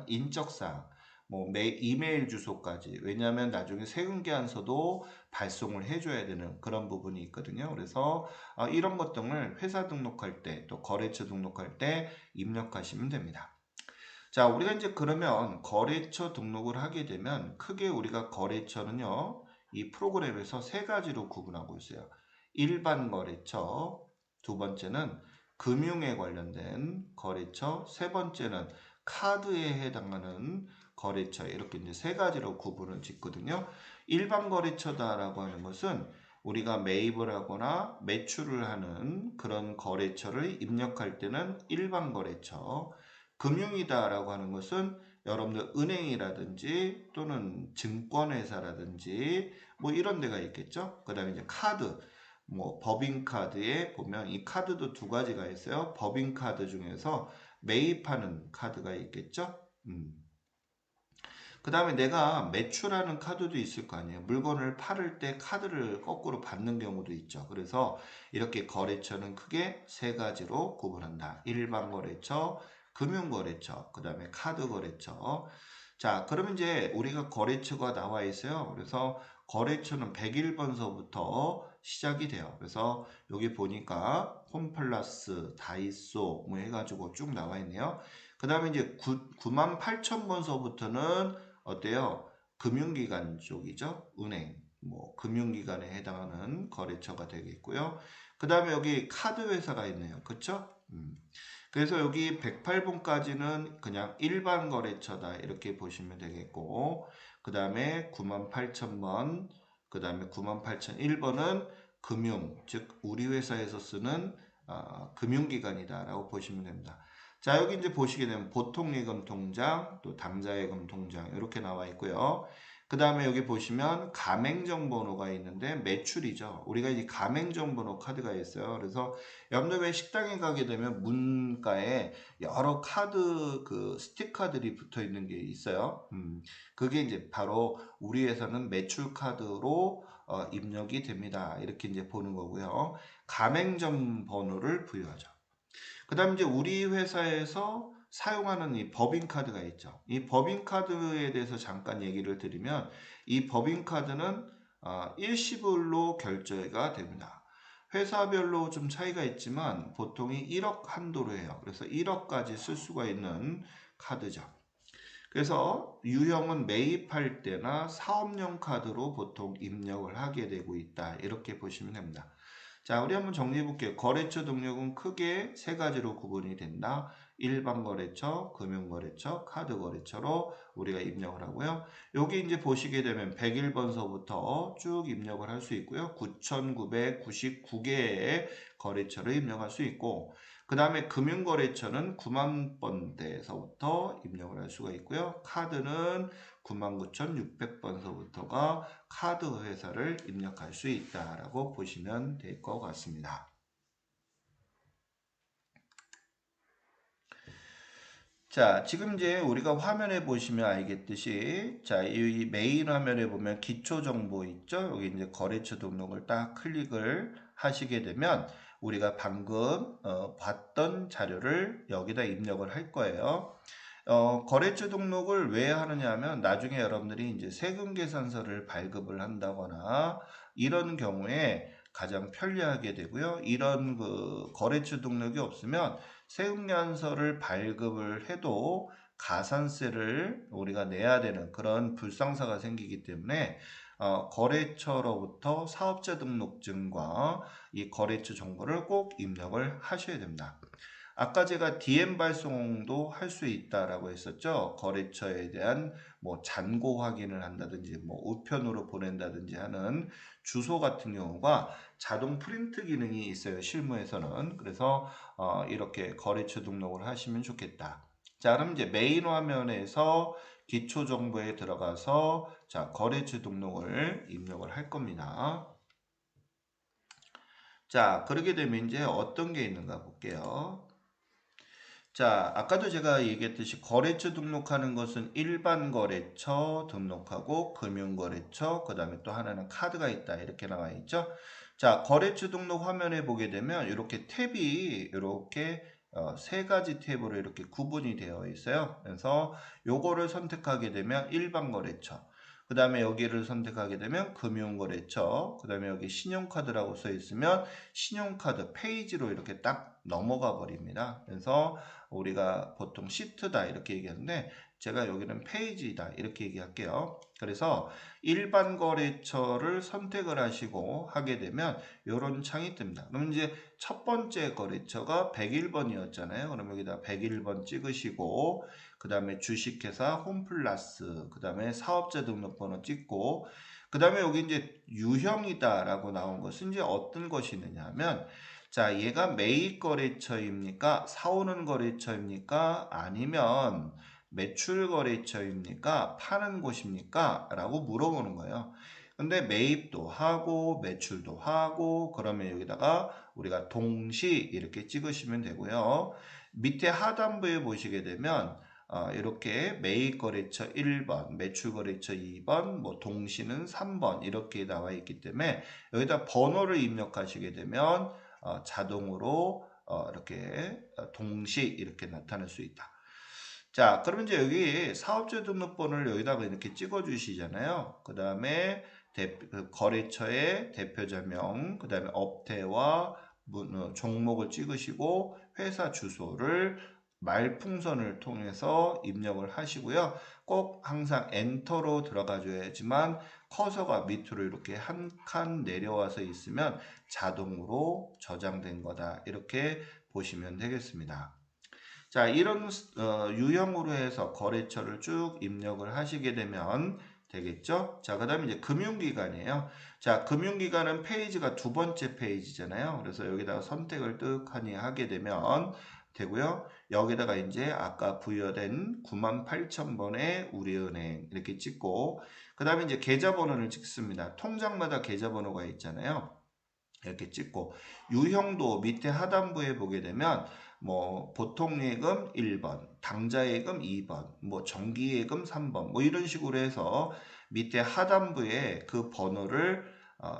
인적사항, 뭐 이메일 주소까지. 왜냐하면 나중에 세금계산서도 발송을 해줘야 되는 그런 부분이 있거든요. 그래서 이런 것 등을 회사 등록할 때 또 거래처 등록할 때 입력하시면 됩니다. 자, 우리가 이제 그러면 거래처 등록을 하게 되면 크게 우리가 거래처는요, 이 프로그램에서 세 가지로 구분하고 있어요. 일반 거래처, 두 번째는 금융에 관련된 거래처, 세 번째는 카드에 해당하는 거래처, 이렇게 이제 세 가지로 구분을 짓거든요. 일반 거래처다라고 하는 것은 우리가 매입을 하거나 매출을 하는 그런 거래처를 입력할 때는 일반 거래처, 금융이다라고 하는 것은 여러분들 은행이라든지 또는 증권회사라든지 뭐 이런 데가 있겠죠. 그 다음에 이제 카드, 뭐 법인카드에 보면 이 카드도 두 가지가 있어요. 법인카드 중에서 매입하는 카드가 있겠죠. 그 다음에 내가 매출하는 카드도 있을 거 아니에요. 물건을 팔을 때 카드를 거꾸로 받는 경우도 있죠. 그래서 이렇게 거래처는 크게 세 가지로 구분한다. 일반 거래처, 금융거래처, 그 다음에 카드 거래처. 자, 그러면 이제 우리가 거래처가 나와 있어요. 그래서 거래처는 101번서부터 시작이 돼요. 그래서 여기 보니까 홈플러스, 다이소 뭐 해가지고 쭉 나와 있네요. 그 다음에 이제 98,000번서부터는 어때요? 금융기관 쪽이죠. 은행, 뭐 금융기관에 해당하는 거래처가 되겠고요. 그 다음에 여기 카드 회사가 있네요. 그쵸? 그래서 여기 108번까지는 그냥 일반 거래처다 이렇게 보시면 되겠고, 그 다음에 98,000번, 그 다음에 98,001번은 금융, 즉 우리 회사에서 쓰는 금융기관이다라고 보시면 됩니다. 자, 여기 이제 보시게 되면 보통예금 통장, 또 당좌예금 통장 이렇게 나와 있고요. 그 다음에 여기 보시면 가맹점 번호가 있는데 매출이죠. 우리가 이제 가맹점 번호 카드가 있어요. 그래서 여러분들 왜 식당에 가게 되면 문가에 여러 카드 그 스티커들이 붙어 있는 게 있어요. 그게 이제 바로 우리 회사는 매출 카드로 입력이 됩니다. 이렇게 이제 보는 거고요. 가맹점 번호를 부여하죠. 그 다음에 이제 우리 회사에서 사용하는 이 법인카드가 있죠. 이 법인카드에 대해서 잠깐 얘기를 드리면 이 법인카드는 일시불로 결제가 됩니다. 회사별로 좀 차이가 있지만 보통이 1억 한도로 해요. 그래서 1억까지 쓸 수가 있는 카드죠. 그래서 유형은 매입할 때나 사업용 카드로 보통 입력을 하게 되고 있다. 이렇게 보시면 됩니다. 자, 우리 한번 정리해 볼게요. 거래처 등록은 크게 세 가지로 구분이 된다. 일반 거래처, 금융거래처, 카드 거래처로 우리가 입력을 하고요. 여기 이제 보시게 되면 101번서부터 쭉 입력을 할 수 있고요. 9,999개의 거래처를 입력할 수 있고, 그 다음에 금융거래처는 9만 번대에서부터 입력을 할 수가 있고요. 카드는 99,600번서부터가 카드 회사를 입력할 수 있다라고 보시면 될 것 같습니다. 자, 지금 이제 우리가 화면에 보시면 알겠듯이, 자, 이 메인 화면에 보면 기초 정보 있죠? 여기 이제 거래처 등록을 딱 클릭을 하시게 되면 우리가 방금 봤던 자료를 여기다 입력을 할 거예요. 거래처 등록을 왜 하느냐 하면 나중에 여러분들이 이제 세금 계산서를 발급을 한다거나 이런 경우에 가장 편리하게 되고요. 이런 그 거래처 등록이 없으면 세금연서를 발급을 해도 가산세를 우리가 내야 되는 그런 불상사가 생기기 때문에 거래처로부터 사업자 등록증과 이 거래처 정보를 꼭 입력을 하셔야 됩니다. 아까 제가 DM 발송도 할 수 있다라고 했었죠. 거래처에 대한 뭐 잔고 확인을 한다든지 뭐 우편으로 보낸다든지 하는 주소 같은 경우가 자동 프린트 기능이 있어요. 실무에서는. 그래서 이렇게 거래처 등록을 하시면 좋겠다. 자, 그럼 이제 메인 화면에서 기초 정보에 들어가서 자, 거래처 등록을 입력을 할 겁니다. 자, 그러게 되면 이제 어떤 게 있는가 볼게요. 자, 아까도 제가 얘기했듯이 거래처 등록하는 것은 일반 거래처 등록하고 금융거래처, 그 다음에 또 하나는 카드가 있다. 이렇게 나와 있죠. 자, 거래처 등록 화면에 보게 되면 이렇게 탭이 이렇게 세 가지 탭으로 이렇게 구분이 되어 있어요. 그래서 요거를 선택하게 되면 일반 거래처, 그 다음에 여기를 선택하게 되면 금융거래처, 그 다음에 여기 신용카드라고 써 있으면 신용카드 페이지로 이렇게 딱 넘어가 버립니다. 그래서 우리가 보통 시트다 이렇게 얘기하는데 제가 여기는 페이지다 이렇게 얘기할게요. 그래서 일반 거래처를 선택을 하시고 하게 되면 이런 창이 뜹니다. 그럼 이제 첫 번째 거래처가 101번이었잖아요. 그럼 여기다 101번 찍으시고 그 다음에 주식회사 홈플러스, 그 다음에 사업자 등록번호 찍고 그 다음에 여기 이제 유형이다라고 나온 것은 이제 어떤 것이 있느냐 하면 자, 얘가 매입 거래처입니까? 사오는 거래처입니까? 아니면 매출 거래처입니까? 파는 곳입니까? 라고 물어보는 거예요. 근데 매입도 하고 매출도 하고 그러면 여기다가 우리가 동시 이렇게 찍으시면 되고요. 밑에 하단부에 보시게 되면 이렇게 매입거래처 1번, 매출거래처 2번, 뭐 동시는 3번 이렇게 나와 있기 때문에 여기다 번호를 입력하시게 되면 자동으로 이렇게 동시 이렇게 나타날 수 있다. 자, 그러면 이제 여기 사업자 등록번호를 여기다가 이렇게 찍어 주시잖아요. 그 다음에 거래처의 대표자명, 그 다음에 업태와 종목을 찍으시고 회사 주소를 말풍선을 통해서 입력을 하시고요. 꼭 항상 엔터로 들어가 줘야지만 커서가 밑으로 이렇게 한 칸 내려와서 있으면 자동으로 저장된 거다. 이렇게 보시면 되겠습니다. 자, 이런 유형으로 해서 거래처를 쭉 입력을 하시게 되면 되겠죠? 자, 그 다음에 이제 금융기관이에요. 자, 금융기관은 페이지가 두 번째 페이지잖아요. 그래서 여기다가 선택을 뜩하니 하게 되면 되고요. 여기다가 이제 아까 부여된 98,000번의 우리은행 이렇게 찍고 그 다음에 이제 계좌번호를 찍습니다. 통장마다 계좌번호가 있잖아요. 이렇게 찍고 유형도 밑에 하단부에 보게 되면 뭐 보통예금 1번, 당좌예금 2번, 뭐 정기예금 3번 뭐 이런 식으로 해서 밑에 하단부에 그 번호를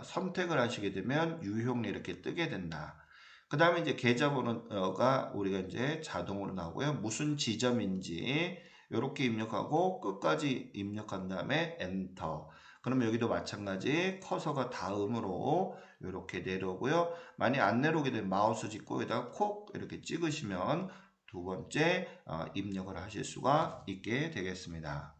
선택을 하시게 되면 유형이 이렇게 뜨게 된다. 그 다음에 이제 계좌번호가 우리가 이제 자동으로 나오고요. 무슨 지점인지 이렇게 입력하고 끝까지 입력한 다음에 엔터. 그러면 여기도 마찬가지 커서가 다음으로 이렇게 내려오고요. 많이 안 내려오게 되면 마우스 짚고 여기다가 콕 이렇게 찍으시면 두 번째 입력을 하실 수가 있게 되겠습니다.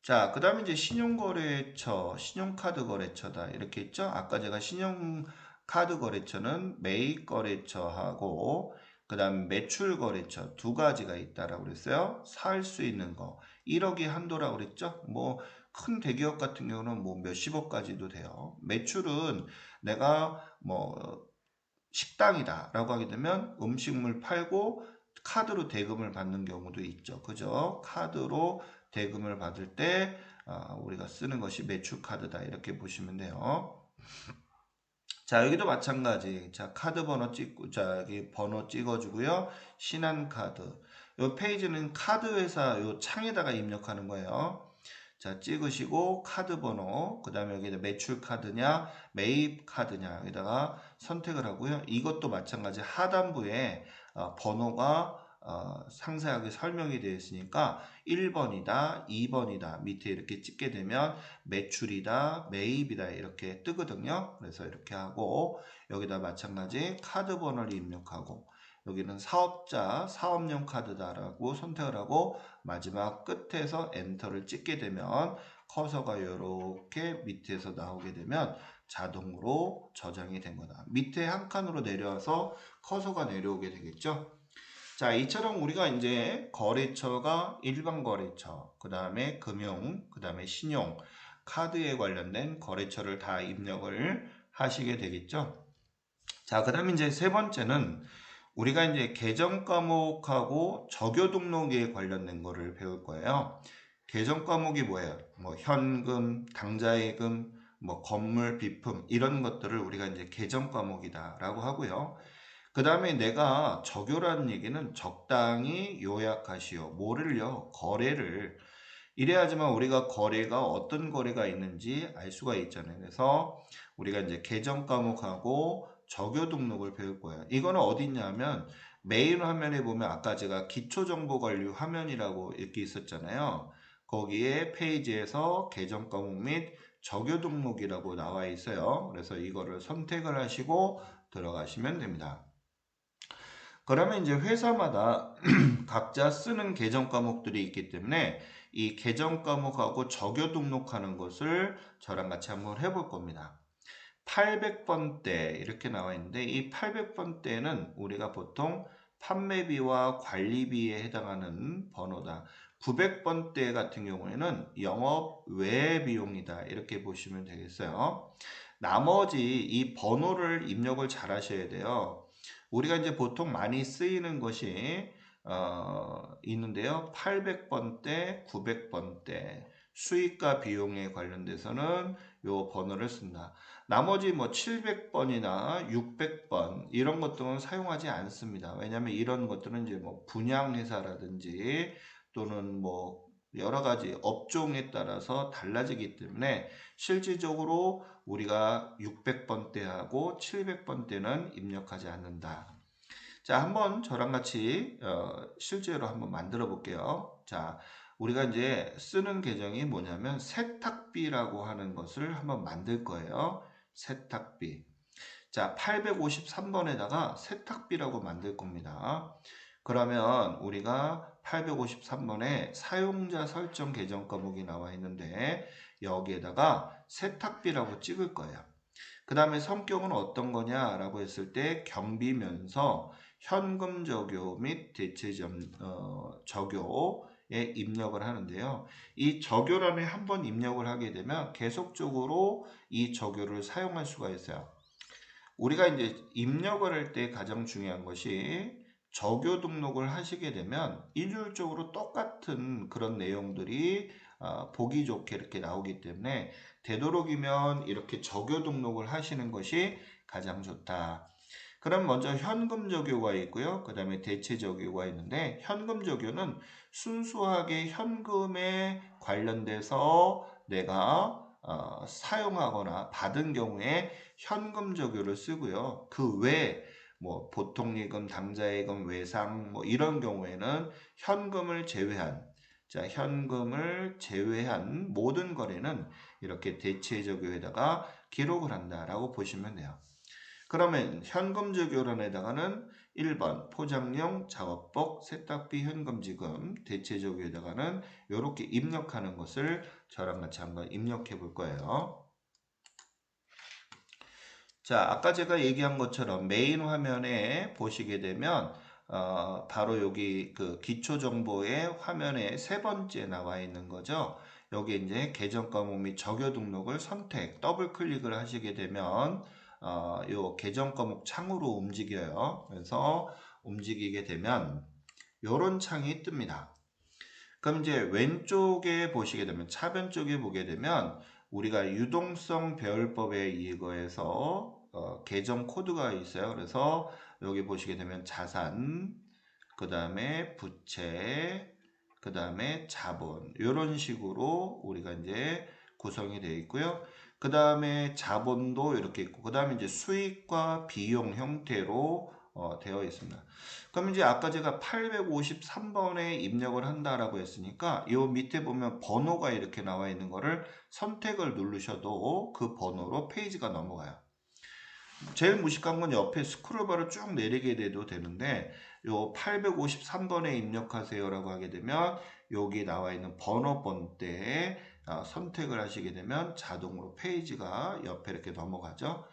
자, 그 다음에 이제 신용거래처, 신용카드 거래처다. 이렇게 있죠? 아까 제가 신용카드 거래처는 매입거래처하고, 그 다음 매출거래처 두 가지가 있다라고 그랬어요. 살 수 있는 거. 1억이 한도라고 그랬죠? 뭐, 큰 대기업 같은 경우는 뭐 몇십억까지도 돼요. 매출은 내가 뭐, 식당이다 라고 하게 되면 음식물 팔고 카드로 대금을 받는 경우도 있죠. 그죠? 카드로 대금을 받을 때 우리가 쓰는 것이 매출 카드다 이렇게 보시면 돼요. 자, 여기도 마찬가지. 자, 카드 번호 찍고, 자, 여기 번호 찍어주고요. 신한카드. 요 페이지는 카드 회사 요 창에다가 입력하는 거예요. 자, 찍으시고 카드 번호, 그 다음에 여기다 매출 카드냐, 매입 카드냐, 여기다가 선택을 하고요. 이것도 마찬가지 하단부에 번호가 상세하게 설명이 되어 있으니까 1번이다, 2번이다 밑에 이렇게 찍게 되면 매출이다, 매입이다 이렇게 뜨거든요. 그래서 이렇게 하고 여기다 마찬가지 카드 번호를 입력하고 여기는 사업자, 사업용 카드다라고 선택을 하고 마지막 끝에서 엔터를 찍게 되면 커서가 이렇게 밑에서 나오게 되면 자동으로 저장이 된 거다. 밑에 한 칸으로 내려와서 커서가 내려오게 되겠죠. 자, 이처럼 우리가 이제 거래처가 일반 거래처, 그 다음에 금융, 그 다음에 신용, 카드에 관련된 거래처를 다 입력을 하시게 되겠죠. 자, 그 다음에 이제 세 번째는 우리가 이제 계정 과목하고 적요 등록에 관련된 거를 배울 거예요. 계정 과목이 뭐예요? 뭐 현금, 당좌예금, 뭐 건물, 비품 이런 것들을 우리가 이제 계정 과목이다라고 하고요. 그 다음에 내가 적요라는 얘기는 적당히 요약하시오. 뭐를요? 거래를. 이래야지만 우리가 거래가 어떤 거래가 있는지 알 수가 있잖아요. 그래서 우리가 이제 계정 과목하고 적요 등록을 배울 거예요. 이거는 어디 있냐면 메인 화면에 보면 아까 제가 기초정보관리 화면이라고 이렇게 있었잖아요. 거기에 페이지에서 계정 과목 및 적요 등록이라고 나와 있어요. 그래서 이거를 선택을 하시고 들어가시면 됩니다. 그러면 이제 회사마다 각자 쓰는 계정 과목들이 있기 때문에 이 계정 과목하고 적요 등록하는 것을 저랑 같이 한번 해볼 겁니다. 800번대 이렇게 나와 있는데 이 800번대는 우리가 보통 판매비와 관리비에 해당하는 번호다. 900번대 같은 경우에는 영업 외 비용이다. 이렇게 보시면 되겠어요. 나머지 이 번호를 입력을 잘 하셔야 돼요. 우리가 이제 보통 많이 쓰이는 것이 있는데요. 800번대, 900번대, 수익과 비용에 관련돼서는 요 번호를 쓴다. 나머지 뭐 700번이나 600번 이런 것들은 사용하지 않습니다. 왜냐하면 이런 것들은 이제 뭐 분양 회사라든지 또는 뭐 여러 가지 업종에 따라서 달라지기 때문에 실질적으로 우리가 600번대하고 700번대는 입력하지 않는다. 자, 한번 저랑 같이 실제로 한번 만들어 볼게요. 자, 우리가 이제 쓰는 계정이 뭐냐면 세탁비라고 하는 것을 한번 만들 거예요. 세탁비. 자, 853번에다가 세탁비라고 만들 겁니다. 그러면 우리가 853번에 사용자 설정 계정 과목이 나와 있는데 여기에다가 세탁비라고 찍을 거예요. 그 다음에 성격은 어떤 거냐라고 했을 때 경비면서 현금 적요 및 대체 적요에 입력을 하는데요. 이 적요란에 한번 입력을 하게 되면 계속적으로 이 적요를 사용할 수가 있어요. 우리가 이제 입력을 할 때 가장 중요한 것이 적요 등록을 하시게 되면 일률적으로 똑같은 그런 내용들이 보기 좋게 이렇게 나오기 때문에 되도록이면 이렇게 적요 등록을 하시는 것이 가장 좋다. 그럼 먼저 현금 적요가 있고요. 그 다음에 대체 적요가 있는데 현금 적요는 순수하게 현금에 관련돼서 내가 사용하거나 받은 경우에 현금 적요를 쓰고요. 그 외에 뭐 보통예금, 당좌예금, 외상 뭐 이런 경우에는 현금을 제외한 자, 현금을 제외한 모든 거래는 이렇게 대체 적요에다가 기록을 한다라고 보시면 돼요. 그러면 현금 적요란에다가는 1번 포장용 작업복 세탁비 현금 지금 대체 적요에다가는 이렇게 입력하는 것을 저랑 같이 한번 입력해 볼 거예요. 자, 아까 제가 얘기한 것처럼 메인 화면에 보시게 되면 바로 여기 그 기초 정보의 화면에 세 번째 나와 있는 거죠. 여기 이제 계정 과목 및 적요 등록을 선택 더블 클릭을 하시게 되면 요 계정 과목 창으로 움직여요. 그래서 움직이게 되면 요런 창이 뜹니다. 그럼 이제 왼쪽에 보시게 되면 차변 쪽에 보게 되면 우리가 유동성 배열법에 의거해서 계정 코드가 있어요. 그래서 여기 보시게 되면 자산, 그 다음에 부채, 그 다음에 자본 이런 식으로 우리가 이제 구성이 되어 있고요. 그 다음에 자본도 이렇게 있고 그 다음에 이제 수익과 비용 형태로 되어 있습니다. 그럼 이제 아까 제가 853번에 입력을 한다라고 했으니까 이 밑에 보면 번호가 이렇게 나와 있는 거를 선택을 누르셔도 그 번호로 페이지가 넘어가요. 제일 무식한 건 옆에 스크롤바를 쭉 내리게 돼도 되는데 요 853번에 입력하세요라고 하게 되면 여기 나와 있는 번호번대에 선택을 하시게 되면 자동으로 페이지가 옆에 이렇게 넘어가죠.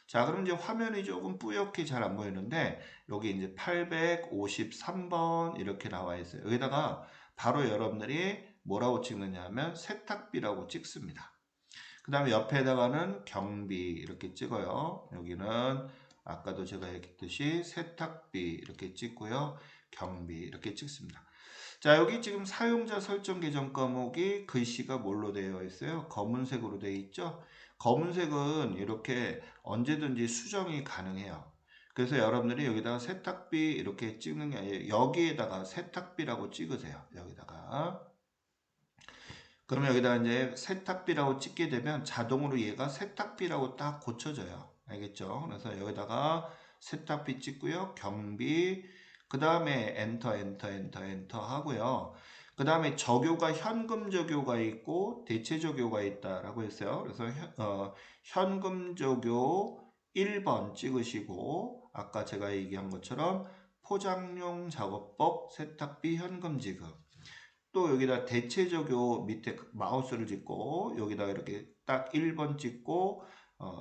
자, 그럼 이제 화면이 조금 뿌옇게 잘 안 보이는데 여기 이제 853번 이렇게 나와 있어요. 여기다가 바로 여러분들이 뭐라고 찍느냐 하면 세탁비라고 찍습니다. 그 다음에 옆에다가는 경비 이렇게 찍어요. 여기는 아까도 제가 얘기했듯이 세탁비 이렇게 찍고요. 경비 이렇게 찍습니다. 자, 여기 지금 사용자 설정 계정 과목이 글씨가 뭘로 되어 있어요? 검은색으로 되어 있죠? 검은색은 이렇게 언제든지 수정이 가능해요. 그래서 여러분들이 여기다가 세탁비 이렇게 찍는 게 아니라 여기에다가 세탁비라고 찍으세요. 여기다가. 그러면 여기다 이제 세탁비라고 찍게 되면 자동으로 얘가 세탁비라고 딱 고쳐져요. 알겠죠? 그래서 여기다가 세탁비 찍고요. 경비, 그 다음에 엔터 하고요. 그 다음에 적요가 현금 적요가 있고 대체 적요가 있다라고 했어요. 그래서 현금 적요 1번 찍으시고 아까 제가 얘기한 것처럼 포장용 작업복 세탁비 현금 지급 또 여기다 대체 적요 밑에 마우스를 찍고 여기다 이렇게 딱 1번 찍고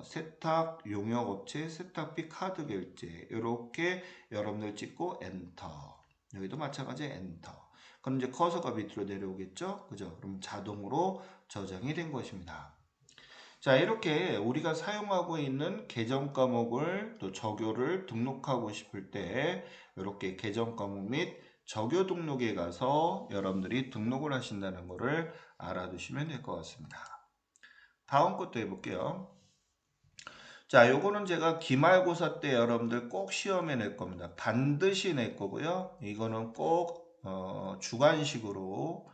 세탁 용역업체 세탁비 카드 결제 이렇게 여러분들 찍고 엔터 여기도 마찬가지 엔터 그럼 이제 커서가 밑으로 내려오겠죠 그죠 그럼 자동으로 저장이 된 것입니다. 자 이렇게 우리가 사용하고 있는 계정 과목을 또 적요를 등록하고 싶을 때 이렇게 계정 과목 및 적요 등록에 가서 여러분들이 등록을 하신다는 것을 알아두시면 될 것 같습니다. 다음 것도 해볼게요. 자, 요거는 제가 기말고사 때 여러분들 꼭 시험에 낼 겁니다. 반드시 낼 거고요. 이거는 꼭 주관식으로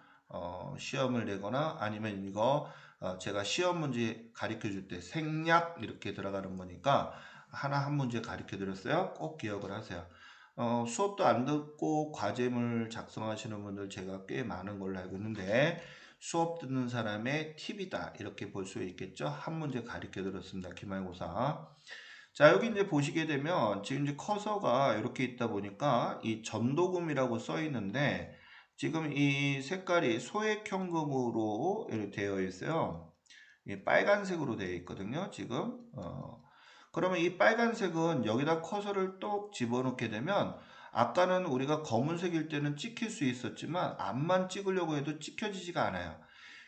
시험을 내거나 아니면 이거 제가 시험 문제 가르쳐 줄 때 생략 이렇게 들어가는 거니까 하나 한 문제 가르쳐 드렸어요. 꼭 기억을 하세요. 수업도 안 듣고 과제물 작성하시는 분들 제가 꽤 많은 걸로 알고 있는데 수업 듣는 사람의 팁이다 이렇게 볼 수 있겠죠. 한 문제 가르쳐 드렸습니다. 기말고사. 자, 여기 이제 보시게 되면 지금 이제 커서가 이렇게 있다 보니까 이 전도금이라고 써 있는데 지금 이 색깔이 소액현금으로 이렇게 되어 있어요. 이 빨간색으로 되어 있거든요. 지금 그러면 이 빨간색은 여기다 커서를 똑 집어넣게 되면 아까는 우리가 검은색일 때는 찍힐 수 있었지만 앞만 찍으려고 해도 찍혀지지가 않아요.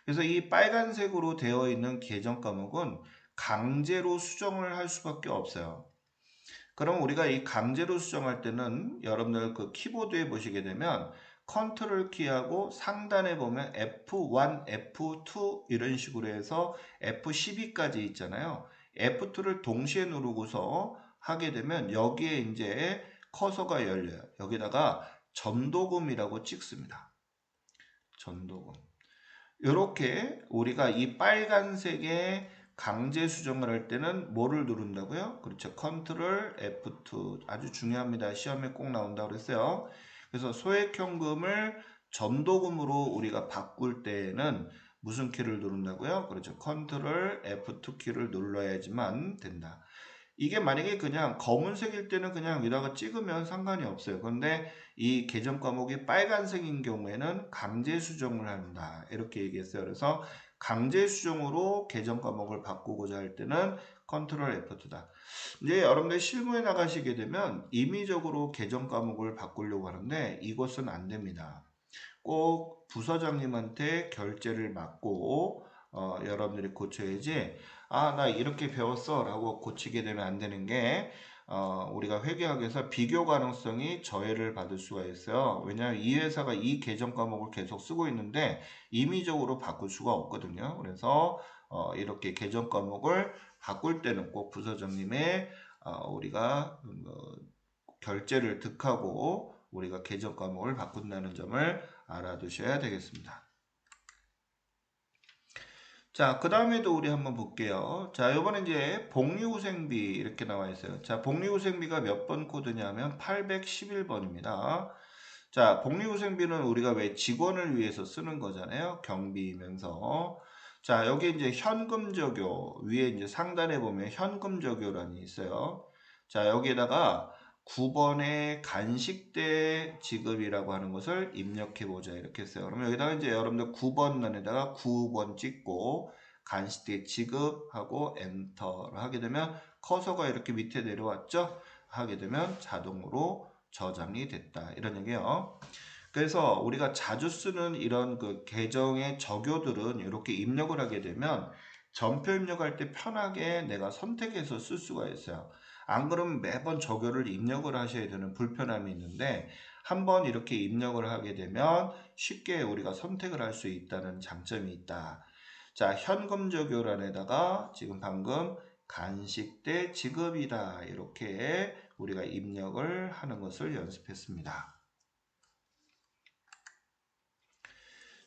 그래서 이 빨간색으로 되어 있는 계정 과목은 강제로 수정을 할 수밖에 없어요. 그럼 우리가 이 강제로 수정할 때는 여러분들 그 키보드에 보시게 되면 컨트롤 키하고 상단에 보면 F1, F2 이런 식으로 해서 F12까지 있잖아요. F2를 동시에 누르고서 하게 되면 여기에 이제 커서가 열려요. 여기다가 전도금이라고 찍습니다. 전도금. 이렇게 우리가 이 빨간색의 강제 수정을 할 때는 뭐를 누른다고요? 그렇죠. 컨트롤 F2 아주 중요합니다. 시험에 꼭 나온다고 그랬어요. 그래서 소액현금을 전도금으로 우리가 바꿀 때에는 무슨 키를 누른다고요? 그렇죠. 컨트롤 F2 키를 눌러야지만 된다. 이게 만약에 그냥 검은색일 때는 그냥 여기다가 찍으면 상관이 없어요. 그런데 이 계정 과목이 빨간색인 경우에는 강제 수정을 한다. 이렇게 얘기했어요. 그래서 강제 수정으로 계정 과목을 바꾸고자 할 때는 컨트롤 F2다. 이제 여러분들 실무에 나가시게 되면 임의적으로 계정 과목을 바꾸려고 하는데 이것은 안 됩니다. 꼭 부서장님한테 결제를 맡고 여러분들이 고쳐야지 나 이렇게 배웠어 라고 고치게 되면 안 되는 게 우리가 회계학에서 비교 가능성이 저해를 받을 수가 있어요. 왜냐하면 이 회사가 이 계정 과목을 계속 쓰고 있는데 임의적으로 바꿀 수가 없거든요. 그래서 이렇게 계정 과목을 바꿀 때는 꼭 부서장님의 우리가 결제를 득하고 우리가 계정 과목을 바꾼다는 점을 알아두셔야 되겠습니다. 자, 그 다음에도 우리 한번 볼게요. 자, 요번에 이제 복리후생비 이렇게 나와 있어요. 자, 복리후생비가 몇 번 코드냐면 811번입니다. 자, 복리후생비는 우리가 왜 직원을 위해서 쓰는 거잖아요. 경비면서. 자, 여기 이제 현금적요 위에 이제 상단에 보면 현금적요란이 있어요. 자, 여기에다가 9번의 간식대 지급이라고 하는 것을 입력해 보자 이렇게 했어요. 그러면 여기다가 이제 여러분들 9번 란에다가 9번 찍고 간식대 지급하고 엔터를 하게 되면 커서가 이렇게 밑에 내려왔죠. 하게 되면 자동으로 저장이 됐다 이런 얘기예요. 그래서 우리가 자주 쓰는 이런 그 계정의 적요들은 이렇게 입력을 하게 되면 전표 입력할 때 편하게 내가 선택해서 쓸 수가 있어요. 안 그러면 매번 적요를 입력을 하셔야 되는 불편함이 있는데 한번 이렇게 입력을 하게 되면 쉽게 우리가 선택을 할 수 있다는 장점이 있다. 자, 현금 적요란에다가 지금 방금 간식대 지급이다 이렇게 우리가 입력을 하는 것을 연습했습니다.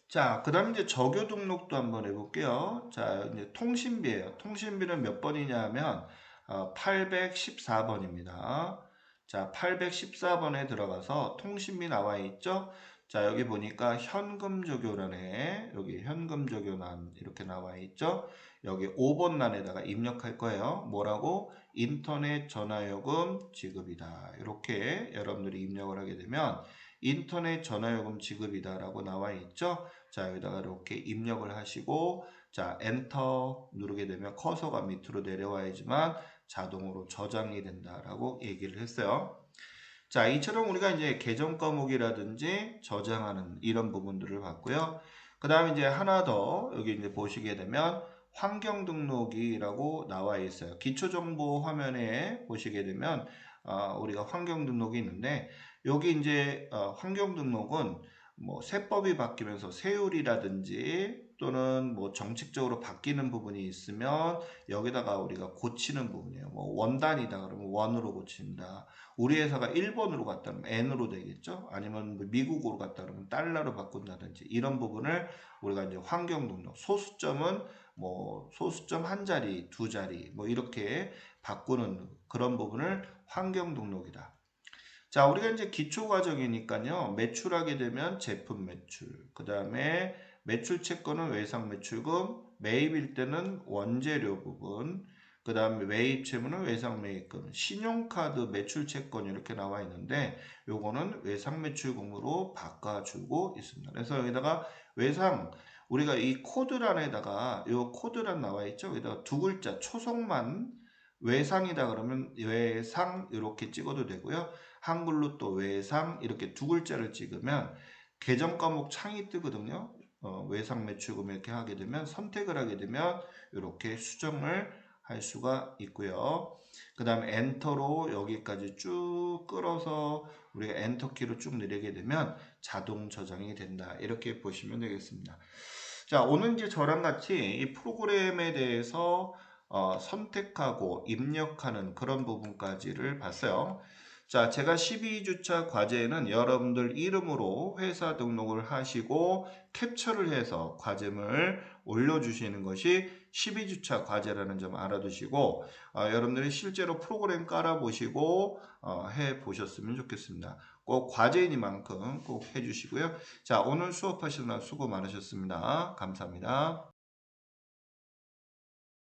자, 그 다음에 이제 적요 등록도 한번 해볼게요. 자, 이제 통신비예요. 통신비는 몇 번이냐 하면 814번입니다. 자, 814번에 들어가서 통신비 나와 있죠? 자, 여기 보니까 현금 적요란에 여기 현금 적요란 이렇게 나와 있죠? 여기 5번 란에다가 입력할 거예요. 뭐라고? 인터넷 전화요금 지급이다. 이렇게 여러분들이 입력을 하게 되면 인터넷 전화요금 지급이다라고 나와 있죠? 자, 여기다가 이렇게 입력을 하시고 자, 엔터 누르게 되면 커서가 밑으로 내려와야지만 자동으로 저장이 된다라고 얘기를 했어요. 자, 이처럼 우리가 이제 계정 과목이라든지 저장하는 이런 부분들을 봤고요. 그 다음에 이제 하나 더 여기 이제 보시게 되면 환경 등록이라고 나와 있어요. 기초정보 화면에 보시게 되면 우리가 환경 등록이 있는데 여기 이제 환경 등록은 뭐 세법이 바뀌면서 세율이라든지 또는 뭐 정책적으로 바뀌는 부분이 있으면 여기다가 우리가 고치는 부분이에요. 뭐 원단이다 그러면 원으로 고친다. 우리 회사가 일본으로 갔다 그러면 엔으로 되겠죠. 아니면 뭐 미국으로 갔다 그러면 달러로 바꾼다든지 이런 부분을 우리가 이제 환경 등록 소수점은 뭐 소수점 한 자리, 두 자리 뭐 이렇게 바꾸는 그런 부분을 환경 등록이다. 자, 우리가 이제 기초 과정이니까요. 매출하게 되면 제품 매출, 그 다음에 매출 채권은 외상 매출금, 매입일 때는 원재료 부분, 그 다음에 매입 채무는 외상 매입금, 신용카드 매출 채권 이렇게 나와 있는데 요거는 외상 매출금으로 바꿔주고 있습니다. 그래서 여기다가 외상 우리가 이 코드란에다가 요 코드란 나와 있죠. 여기다가 두 글자 초성만 외상이다 그러면 외상 이렇게 찍어도 되고요. 한글로 또 외상 이렇게 두 글자를 찍으면 계정 과목 창이 뜨거든요. 외상 매출금 이렇게 하게 되면 선택을 하게 되면 이렇게 수정을 할 수가 있고요. 그 다음에 엔터로 여기까지 쭉 끌어서 우리가 엔터 키로 쭉 누르게 되면 자동 저장이 된다. 이렇게 보시면 되겠습니다. 자, 오늘 이제 저랑 같이 이 프로그램에 대해서 선택하고 입력하는 그런 부분까지를 봤어요. 자, 제가 12주차 과제에는 여러분들 이름으로 회사 등록을 하시고 캡처를 해서 과제물 올려주시는 것이 12주차 과제라는 점 알아두시고 여러분들이 실제로 프로그램 깔아보시고 해보셨으면 좋겠습니다. 꼭 과제이니만큼 꼭 해주시고요. 자, 오늘 수업하시느라 수고 많으셨습니다. 감사합니다.